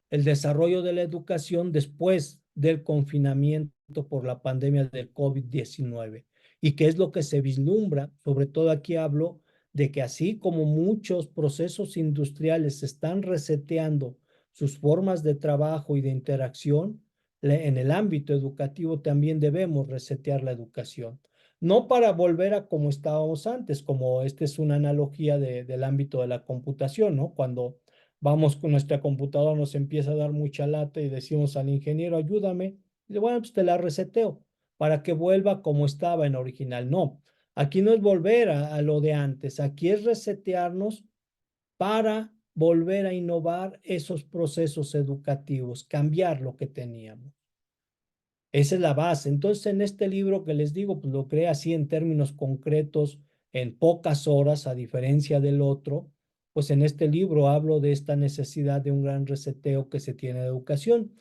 E: de la educación después del confinamiento por la pandemia del COVID-19. ¿Y qué es lo que se vislumbra? Sobre todo aquí hablo de que así como muchos procesos industriales están reseteando sus formas de trabajo y de interacción, en el ámbito educativo también debemos resetear la educación. No para volver a como estábamos antes, como esta es una analogía del ámbito de la computación, ¿no? Cuando vamos con nuestra computadora, nos empieza a dar mucha lata y decimos al ingeniero, ayúdame. Y dice, bueno, pues te la reseteo para que vuelva como estaba en original. No, aquí no es volver a lo de antes, aquí es resetearnos para volver a innovar esos procesos educativos, cambiar lo que teníamos. Esa es la base. Entonces, en este libro que les digo, pues lo creé así en términos concretos, en pocas horas, a diferencia del otro. Pues en este libro hablo de esta necesidad de un gran reseteo que se tiene de educación.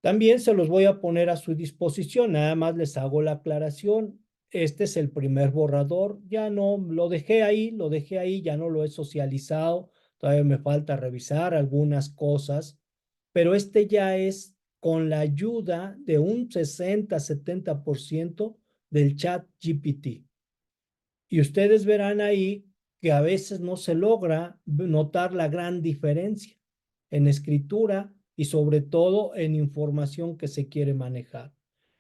E: También se los voy a poner a su disposición, nada más les hago la aclaración. Este es el primer borrador, ya no lo dejé ahí, ya no lo he socializado, todavía me falta revisar algunas cosas, pero este ya es con la ayuda de un 60-70% del chat GPT. Y ustedes verán ahí que a veces no se logra notar la gran diferencia en escritura y sobre todo en información que se quiere manejar.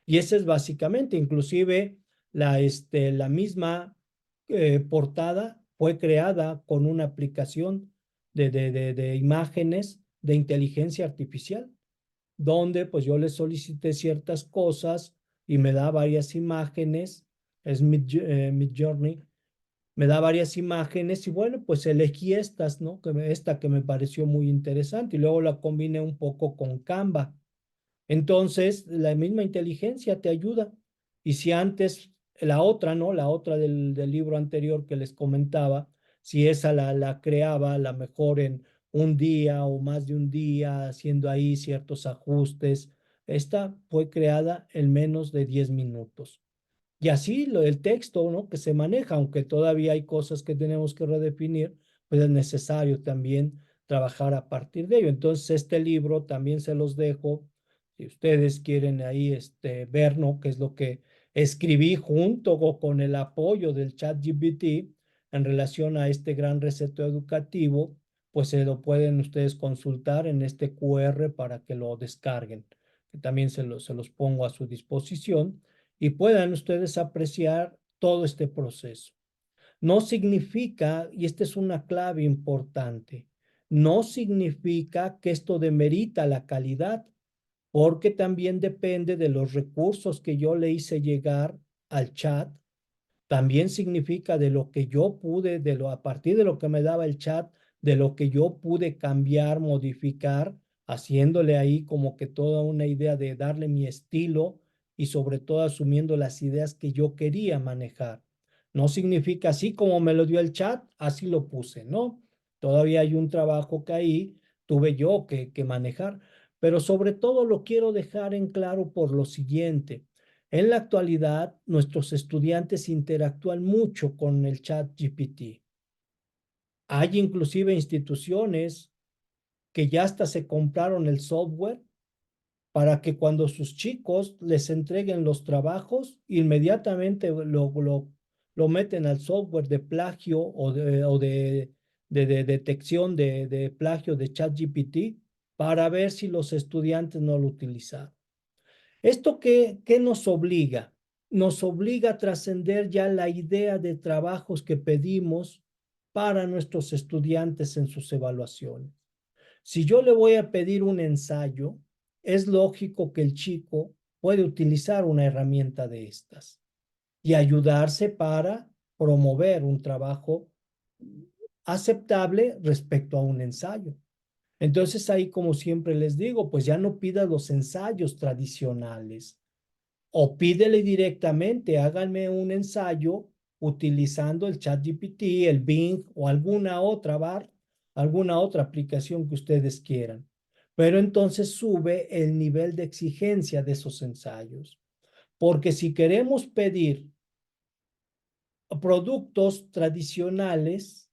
E: Y ese es básicamente, inclusive la misma portada fue creada con una aplicación de imágenes de inteligencia artificial, donde pues yo le solicité ciertas cosas y me da varias imágenes, es Midjourney, me da varias imágenes y bueno, pues elegí estas, ¿no? Esta que me pareció muy interesante y luego la combiné un poco con Canva. Entonces, la misma inteligencia te ayuda. Y si antes la otra, ¿no? La otra del libro anterior que les comentaba, si esa la creaba a lo mejor en un día o más de un día, haciendo ahí ciertos ajustes. Esta fue creada en menos de 10 minutos. Y así el texto, ¿no? Que se maneja, aunque todavía hay cosas que tenemos que redefinir, pues es necesario también trabajar a partir de ello. Entonces, este libro también se los dejo, si ustedes quieren ahí ver, ¿no? Qué es lo que escribí junto con el apoyo del ChatGPT en relación a este gran receto educativo, pues se lo pueden ustedes consultar en este QR para que lo descarguen, que también se los pongo a su disposición y puedan ustedes apreciar todo este proceso. No significa, y esta es una clave importante, no significa que esto demerita la calidad, porque también depende de los recursos que yo le hice llegar al chat. También significa de lo que yo pude, a partir de lo que me daba el chat, de lo que yo pude cambiar, modificar, haciéndole ahí como que toda una idea de darle mi estilo y sobre todo asumiendo las ideas que yo quería manejar. No significa así como me lo dio el chat, así lo puse, ¿no? Todavía hay un trabajo que ahí tuve yo que manejar, pero sobre todo lo quiero dejar en claro por lo siguiente. En la actualidad, nuestros estudiantes interactúan mucho con el chat GPT. Hay inclusive instituciones que ya hasta se compraron el software para que cuando sus chicos les entreguen los trabajos, inmediatamente lo meten al software de plagio o de detección de plagio de ChatGPT para ver si los estudiantes no lo utilizan. ¿Esto qué nos obliga? Nos obliga a trascender ya la idea de trabajos que pedimos para nuestros estudiantes en sus evaluaciones. Si yo le voy a pedir un ensayo, es lógico que el chico puede utilizar una herramienta de estas y ayudarse para promover un trabajo aceptable respecto a un ensayo. Entonces ahí, como siempre les digo, pues ya no pidas los ensayos tradicionales o pídele directamente, háganme un ensayo utilizando el ChatGPT, el Bing o alguna otra aplicación que ustedes quieran. Pero entonces sube el nivel de exigencia de esos ensayos. Porque si queremos pedir productos tradicionales,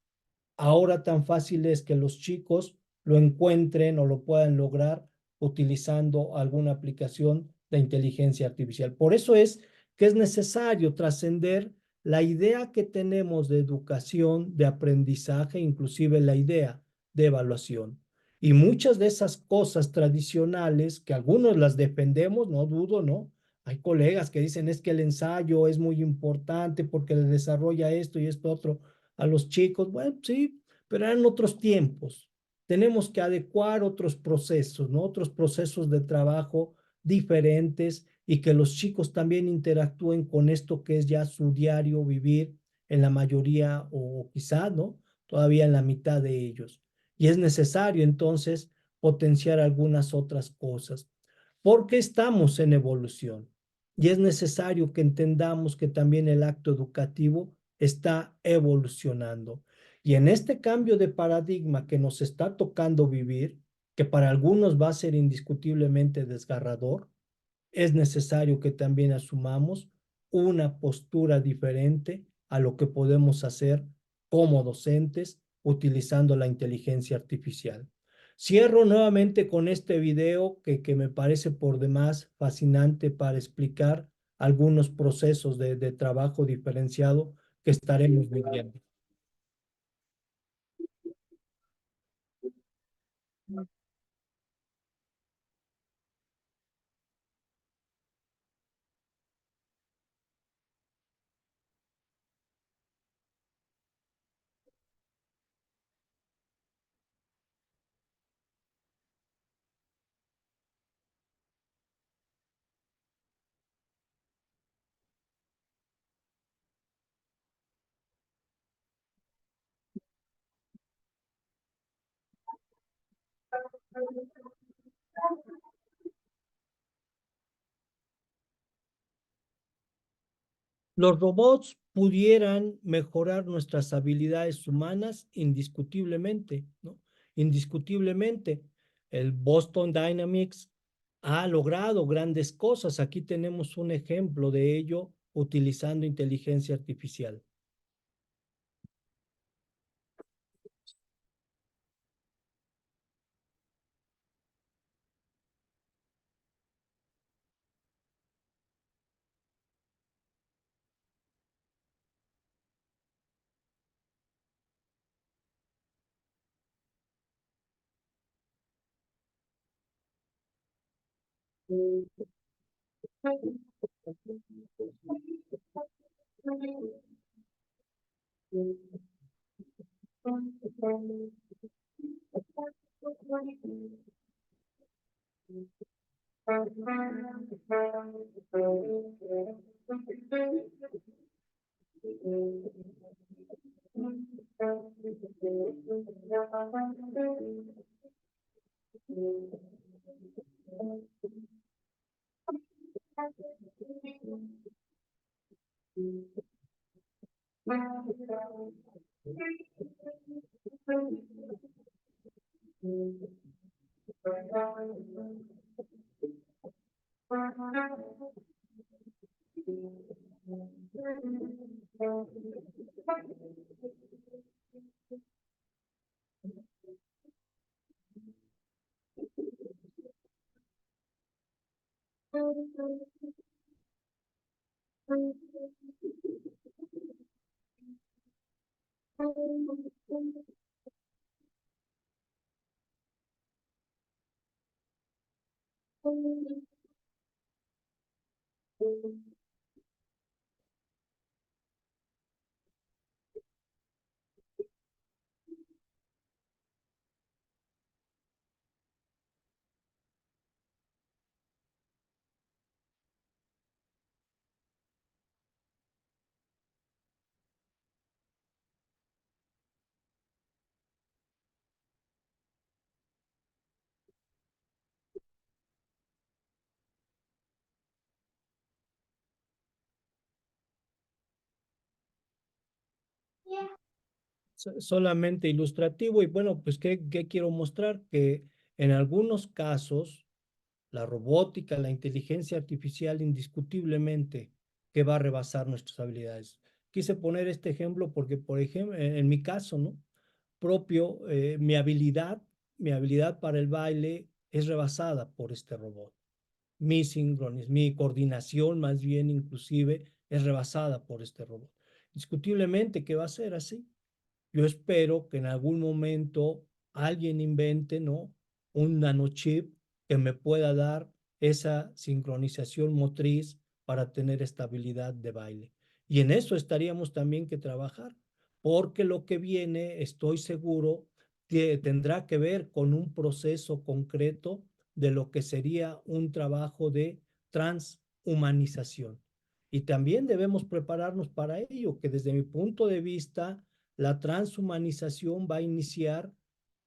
E: ahora tan fácil es que los chicos lo encuentren o lo puedan lograr utilizando alguna aplicación de inteligencia artificial. Por eso es que es necesario trascender la idea que tenemos de educación, de aprendizaje, inclusive la idea de evaluación. Y muchas de esas cosas tradicionales, que algunos las defendemos, no dudo, ¿no? Hay colegas que dicen es que el ensayo es muy importante porque le desarrolla esto y esto otro a los chicos. Bueno, sí, pero eran otros tiempos. Tenemos que adecuar otros procesos, ¿no? Otros procesos de trabajo diferentes y que los chicos también interactúen con esto que es ya su diario vivir en la mayoría o quizá, ¿no? Todavía en la mitad de ellos. Y es necesario entonces potenciar algunas otras cosas porque estamos en evolución y es necesario que entendamos que también el acto educativo está evolucionando. Y en este cambio de paradigma que nos está tocando vivir, que para algunos va a ser indiscutiblemente desgarrador, es necesario que también asumamos una postura diferente a lo que podemos hacer como docentes utilizando la inteligencia artificial. Cierro nuevamente con este video que me parece por demás fascinante para explicar algunos procesos de trabajo diferenciado que estaremos viviendo. Los robots pudieran mejorar nuestras habilidades humanas indiscutiblemente, ¿no? Indiscutiblemente. El Boston Dynamics ha logrado grandes cosas. Aquí tenemos un ejemplo de ello utilizando inteligencia artificial. Solamente ilustrativo y bueno, pues ¿qué quiero mostrar? Que en algunos casos la robótica, la inteligencia artificial indiscutiblemente que va a rebasar nuestras habilidades. Quise poner este ejemplo porque, por ejemplo, en mi caso, ¿no? Propio, mi habilidad para el baile es rebasada por este robot. Mi coordinación más bien inclusive es rebasada por este robot. Discutiblemente que va a ser así. Yo espero que en algún momento alguien invente, ¿no? Un nanochip que me pueda dar esa sincronización motriz para tener estabilidad de baile. Y en eso estaríamos también que trabajar, porque lo que viene, estoy seguro, que tendrá que ver con un proceso concreto de lo que sería un trabajo de transhumanización. Y también debemos prepararnos para ello, que desde mi punto de vista, la transhumanización va a iniciar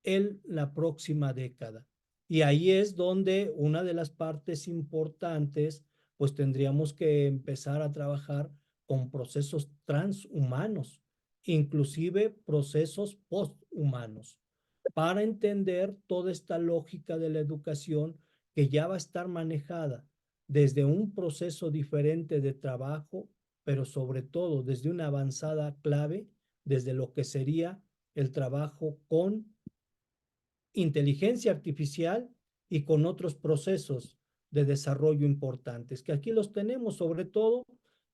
E: en la próxima década. Y ahí es donde una de las partes importantes, pues tendríamos que empezar a trabajar con procesos transhumanos, inclusive procesos posthumanos, para entender toda esta lógica de la educación que ya va a estar manejada desde un proceso diferente de trabajo, pero sobre todo desde una avanzada clave, desde lo que sería el trabajo con inteligencia artificial y con otros procesos de desarrollo importantes, que aquí los tenemos sobre todo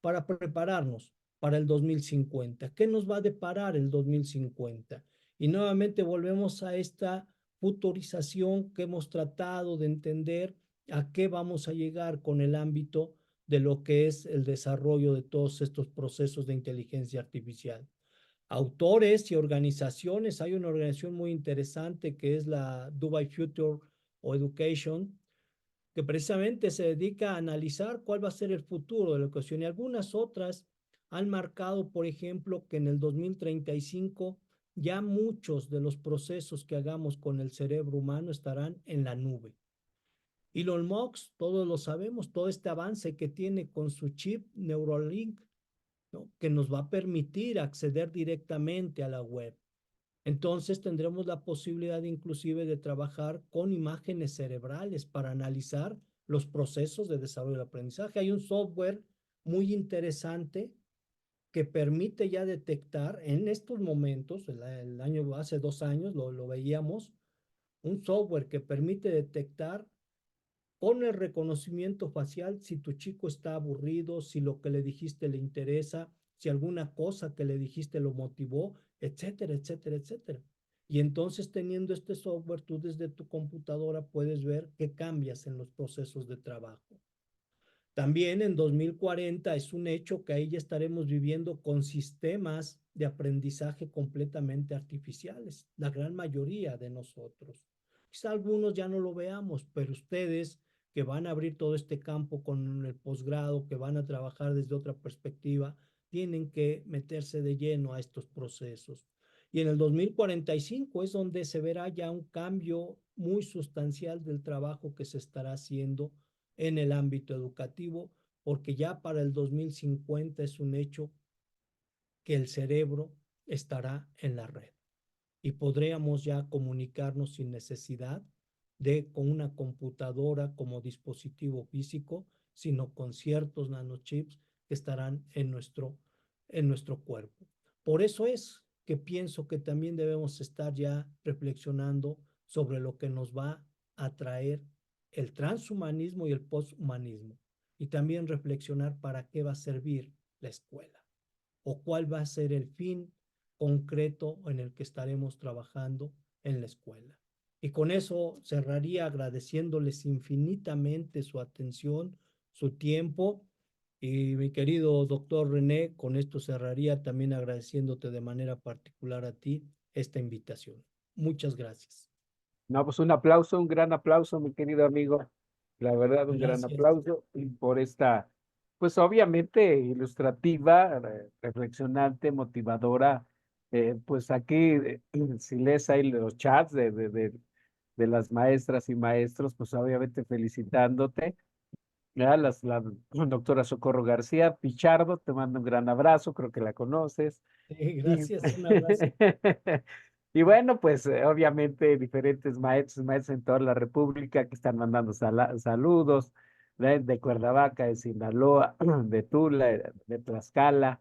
E: para prepararnos para el 2050. ¿Qué nos va a deparar el 2050? Y nuevamente volvemos a esta futurización que hemos tratado de entender a qué vamos a llegar con el ámbito de lo que es el desarrollo de todos estos procesos de inteligencia artificial. Autores y organizaciones, hay una organización muy interesante que es la Dubai Future o Education, que precisamente se dedica a analizar cuál va a ser el futuro de la educación y algunas otras han marcado, por ejemplo, que en el 2035 ya muchos de los procesos que hagamos con el cerebro humano estarán en la nube. Elon Musk, todos lo sabemos, todo este avance que tiene con su chip Neuralink, ¿no? Que nos va a permitir acceder directamente a la web. Entonces tendremos la posibilidad inclusive de trabajar con imágenes cerebrales para analizar los procesos de desarrollo del aprendizaje. Hay un software muy interesante que permite ya detectar en estos momentos, el año, hace 2 años lo veíamos, un software que permite detectar con el reconocimiento facial si tu chico está aburrido, si lo que le dijiste le interesa, si alguna cosa que le dijiste lo motivó, etcétera, etcétera, etcétera. Y entonces teniendo este software, tú desde tu computadora puedes ver qué cambias en los procesos de trabajo. También en 2040 es un hecho que ahí ya estaremos viviendo con sistemas de aprendizaje completamente artificiales, la gran mayoría de nosotros. Quizá algunos ya no lo veamos, pero ustedes que van a abrir todo este campo con el posgrado, que van a trabajar desde otra perspectiva, tienen que meterse de lleno a estos procesos. Y en el 2045 es donde se verá ya un cambio muy sustancial del trabajo que se estará haciendo en el ámbito educativo, porque ya para el 2050 es un hecho que el cerebro estará en la red y podríamos ya comunicarnos sin necesidad de con una computadora como dispositivo físico, sino con ciertos nanochips que estarán en nuestro cuerpo. Por eso es que pienso que también debemos estar ya reflexionando sobre lo que nos va a traer el transhumanismo y el posthumanismo, y también reflexionar para qué va a servir la escuela o cuál va a ser el fin concreto en el que estaremos trabajando en la escuela. Y con eso cerraría agradeciéndoles infinitamente su atención, su tiempo. Y mi querido doctor René, con esto cerraría también agradeciéndote de manera particular a ti esta invitación. Muchas gracias.
B: No, pues un aplauso, un gran aplauso, mi querido amigo. La verdad, un gran
E: Gracias.
B: aplauso por esta, pues obviamente ilustrativa, reflexionante, motivadora. Pues aquí, si lees ahí los chats de las maestras y maestros, pues obviamente felicitándote. Ya, la doctora Socorro García Pichardo, te mando un gran abrazo, creo que la conoces.
E: Sí,
B: Y,
E: gracias, un abrazo.
B: y bueno, pues obviamente diferentes maestros en toda la República que están mandando saludos de Cuernavaca, de Sinaloa, de Tula, de Tlaxcala,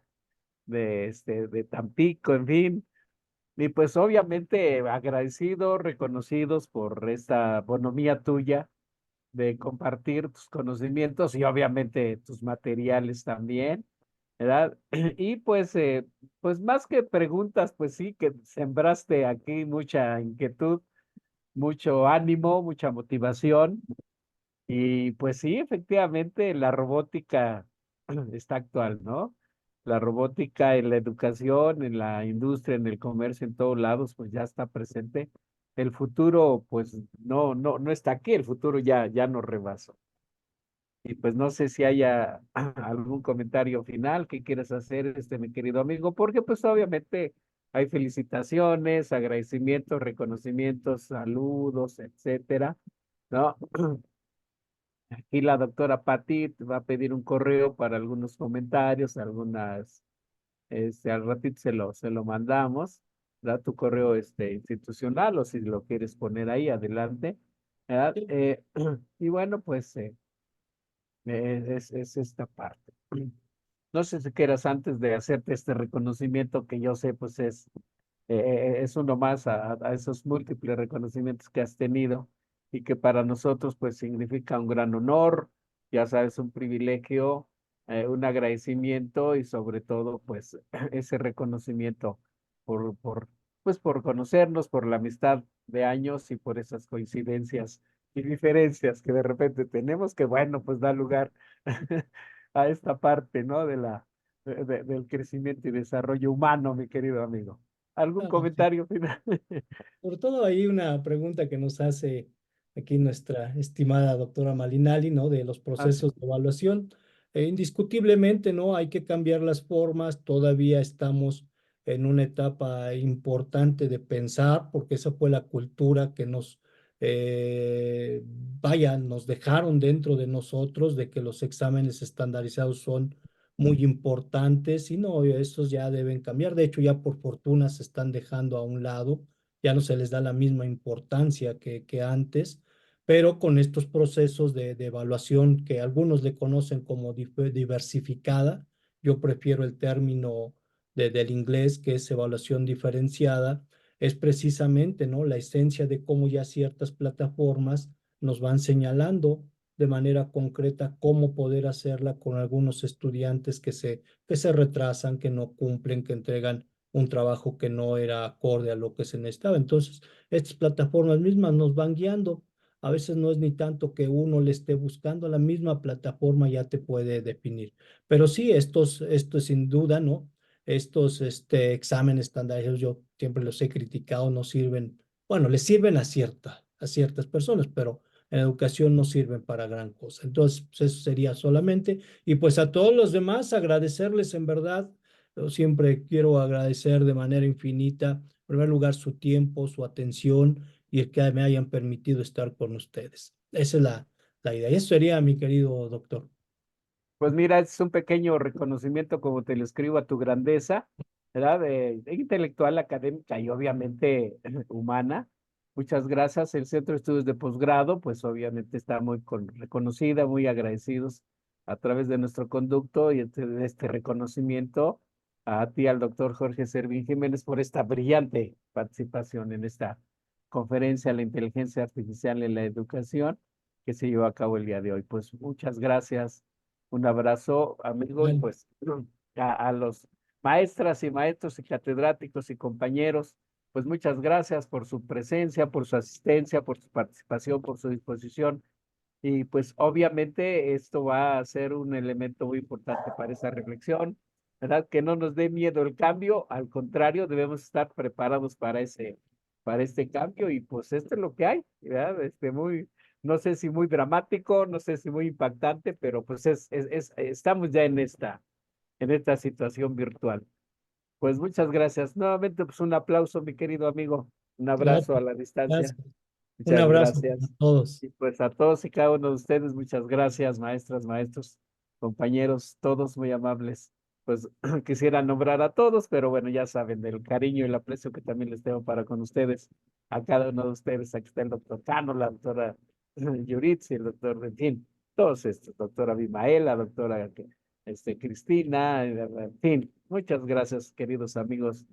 B: de Tampico, en fin. Y pues obviamente agradecidos, reconocidos por esta bonomía tuya de compartir tus conocimientos y obviamente tus materiales también, ¿verdad? Y pues más que preguntas, pues sí que sembraste aquí mucha inquietud, mucho ánimo, mucha motivación. Y pues sí, efectivamente, la robótica está actual, ¿no? La robótica en la educación, en la industria, en el comercio, en todos lados, pues ya está presente. El futuro, pues no está aquí, el futuro ya nos rebasó. Y pues no sé si haya algún comentario final que quieras hacer, mi querido amigo, porque pues obviamente hay felicitaciones, agradecimientos, reconocimientos, saludos, etcétera, ¿no? Aquí la doctora Pati te va a pedir un correo para algunos comentarios, al ratito se lo mandamos, da tu correo institucional o si lo quieres poner ahí, adelante, ¿verdad?
E: Sí.
B: Y bueno, pues es esta parte. No sé si quieras antes de hacerte este reconocimiento que yo sé, pues es uno más a esos múltiples reconocimientos que has tenido y que para nosotros pues significa un gran honor, ya sabes, un privilegio, un agradecimiento y sobre todo pues ese reconocimiento pues por conocernos, por la amistad de años y por esas coincidencias y diferencias que de repente tenemos que bueno, pues da lugar a esta parte, ¿no? Del crecimiento y desarrollo humano, mi querido amigo. ¿Algún
E: Ah, sí.
B: comentario final?
E: Por todo hay una pregunta que nos hace aquí nuestra estimada doctora Malinali, ¿no? De los
B: Ah, sí.
E: procesos de evaluación. Indiscutiblemente, ¿no? Hay que cambiar las formas. Todavía estamos en una etapa importante de pensar, porque esa fue la cultura que nos dejaron dentro de nosotros, de que los exámenes estandarizados son muy importantes y no, esos ya deben cambiar. De hecho, ya por fortuna se están dejando a un lado, ya no se les da la misma importancia que antes, pero con estos procesos de evaluación que algunos le conocen como diversificada, yo prefiero el término del inglés, que es evaluación diferenciada, es precisamente, ¿no?, la esencia de cómo ya ciertas plataformas nos van señalando de manera concreta cómo poder hacerla con algunos estudiantes que se retrasan, que no cumplen, que entregan un trabajo que no era acorde a lo que se necesitaba. Entonces, estas plataformas mismas nos van guiando. A veces no es ni tanto que uno le esté buscando, la misma plataforma ya te puede definir. Pero sí, estos sin duda, ¿no? Estos exámenes estandarizados, yo siempre los he criticado, no sirven, bueno, les sirven a ciertas personas, pero en educación no sirven para gran cosa. Entonces, pues eso sería solamente. Y pues a todos los demás, agradecerles en verdad. Yo siempre quiero agradecer de manera infinita, en primer lugar, su tiempo, su atención y el que me hayan permitido estar con ustedes. Esa es la idea. Y eso sería, mi querido doctor.
B: Pues mira, es un pequeño reconocimiento, como te lo escribo, a tu grandeza, ¿verdad? De intelectual, académica y obviamente humana. Muchas gracias. El Centro de Estudios de Posgrado, pues obviamente está muy reconocida, muy agradecidos a través de nuestro conducto y de este reconocimiento a ti, al doctor Jorge Servín Jiménez, por esta brillante participación en esta conferencia, La inteligencia artificial en la educación, que se llevó a cabo el día de hoy. Pues muchas gracias. Un abrazo, amigo, y
E: Bueno,
B: pues a los maestras y maestros y catedráticos y compañeros, pues muchas gracias por su presencia, por su asistencia, por su participación, por su disposición. Y pues obviamente esto va a ser un elemento muy importante para esa reflexión, ¿verdad? Que no nos dé miedo el cambio, al contrario, debemos estar preparados para este cambio y pues esto es lo que hay, ¿verdad? No sé si muy dramático, no sé si muy impactante, pero pues estamos ya en esta situación virtual. Pues muchas gracias. Nuevamente, pues un aplauso, mi querido amigo. Un abrazo a
E: gracias,
B: la distancia.
E: gracias. Un
B: Muchas
E: abrazo a
B: gracias.
E: todos.
B: Y pues a todos y cada uno de ustedes, muchas gracias, maestras, maestros, compañeros, todos muy amables. Pues quisiera nombrar a todos, pero bueno, ya saben del cariño y el aprecio que también les tengo para con ustedes, a cada uno de ustedes. Aquí está el doctor Cano, la doctora Yuritsi, el doctor, en fin, todos estos, doctora Abimael, la doctora Cristina, en fin, muchas gracias, queridos amigos,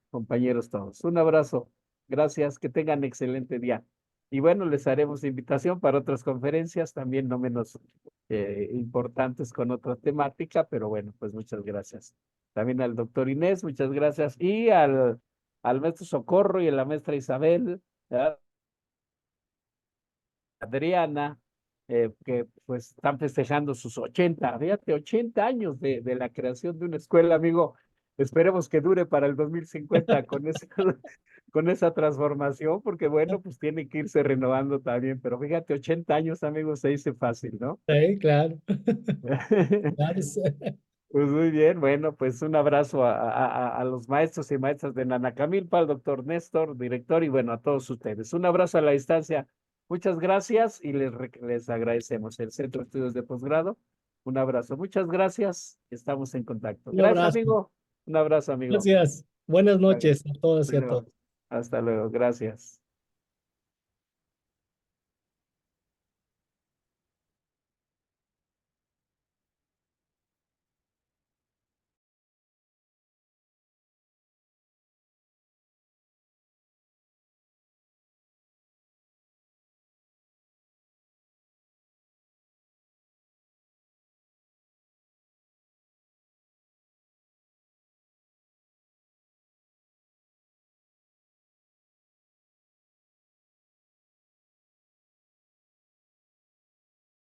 B: compañeros todos. Un abrazo, gracias, que tengan excelente día. Y bueno, les haremos invitación para otras conferencias, también no menos importantes con otra temática, pero bueno, pues muchas gracias. También al doctor Inés, muchas gracias. Y al maestro Socorro y a la maestra Isabel, ¿verdad? Adriana, que pues están festejando sus 80, fíjate, 80 años de la creación de una escuela, amigo. Esperemos que dure para el 2050 con esa transformación, porque bueno, pues tiene que irse renovando también, pero fíjate, 80 años, amigos, se dice fácil, ¿no?
E: Sí, claro. Gracias.
B: Pues muy bien, bueno, pues un abrazo a los maestros y maestras de Nanacamilpa, al doctor Néstor, director, y bueno, a todos ustedes. Un abrazo a la distancia. Muchas gracias y les agradecemos el Centro de Estudios de Posgrado. Un abrazo. Muchas gracias. Estamos en contacto.
E: Un
B: Gracias,
E: abrazo.
B: amigo. Un abrazo, amigo.
E: Gracias. Buenas noches a todas y a
B: Bueno,
E: todos.
B: hasta luego. Gracias.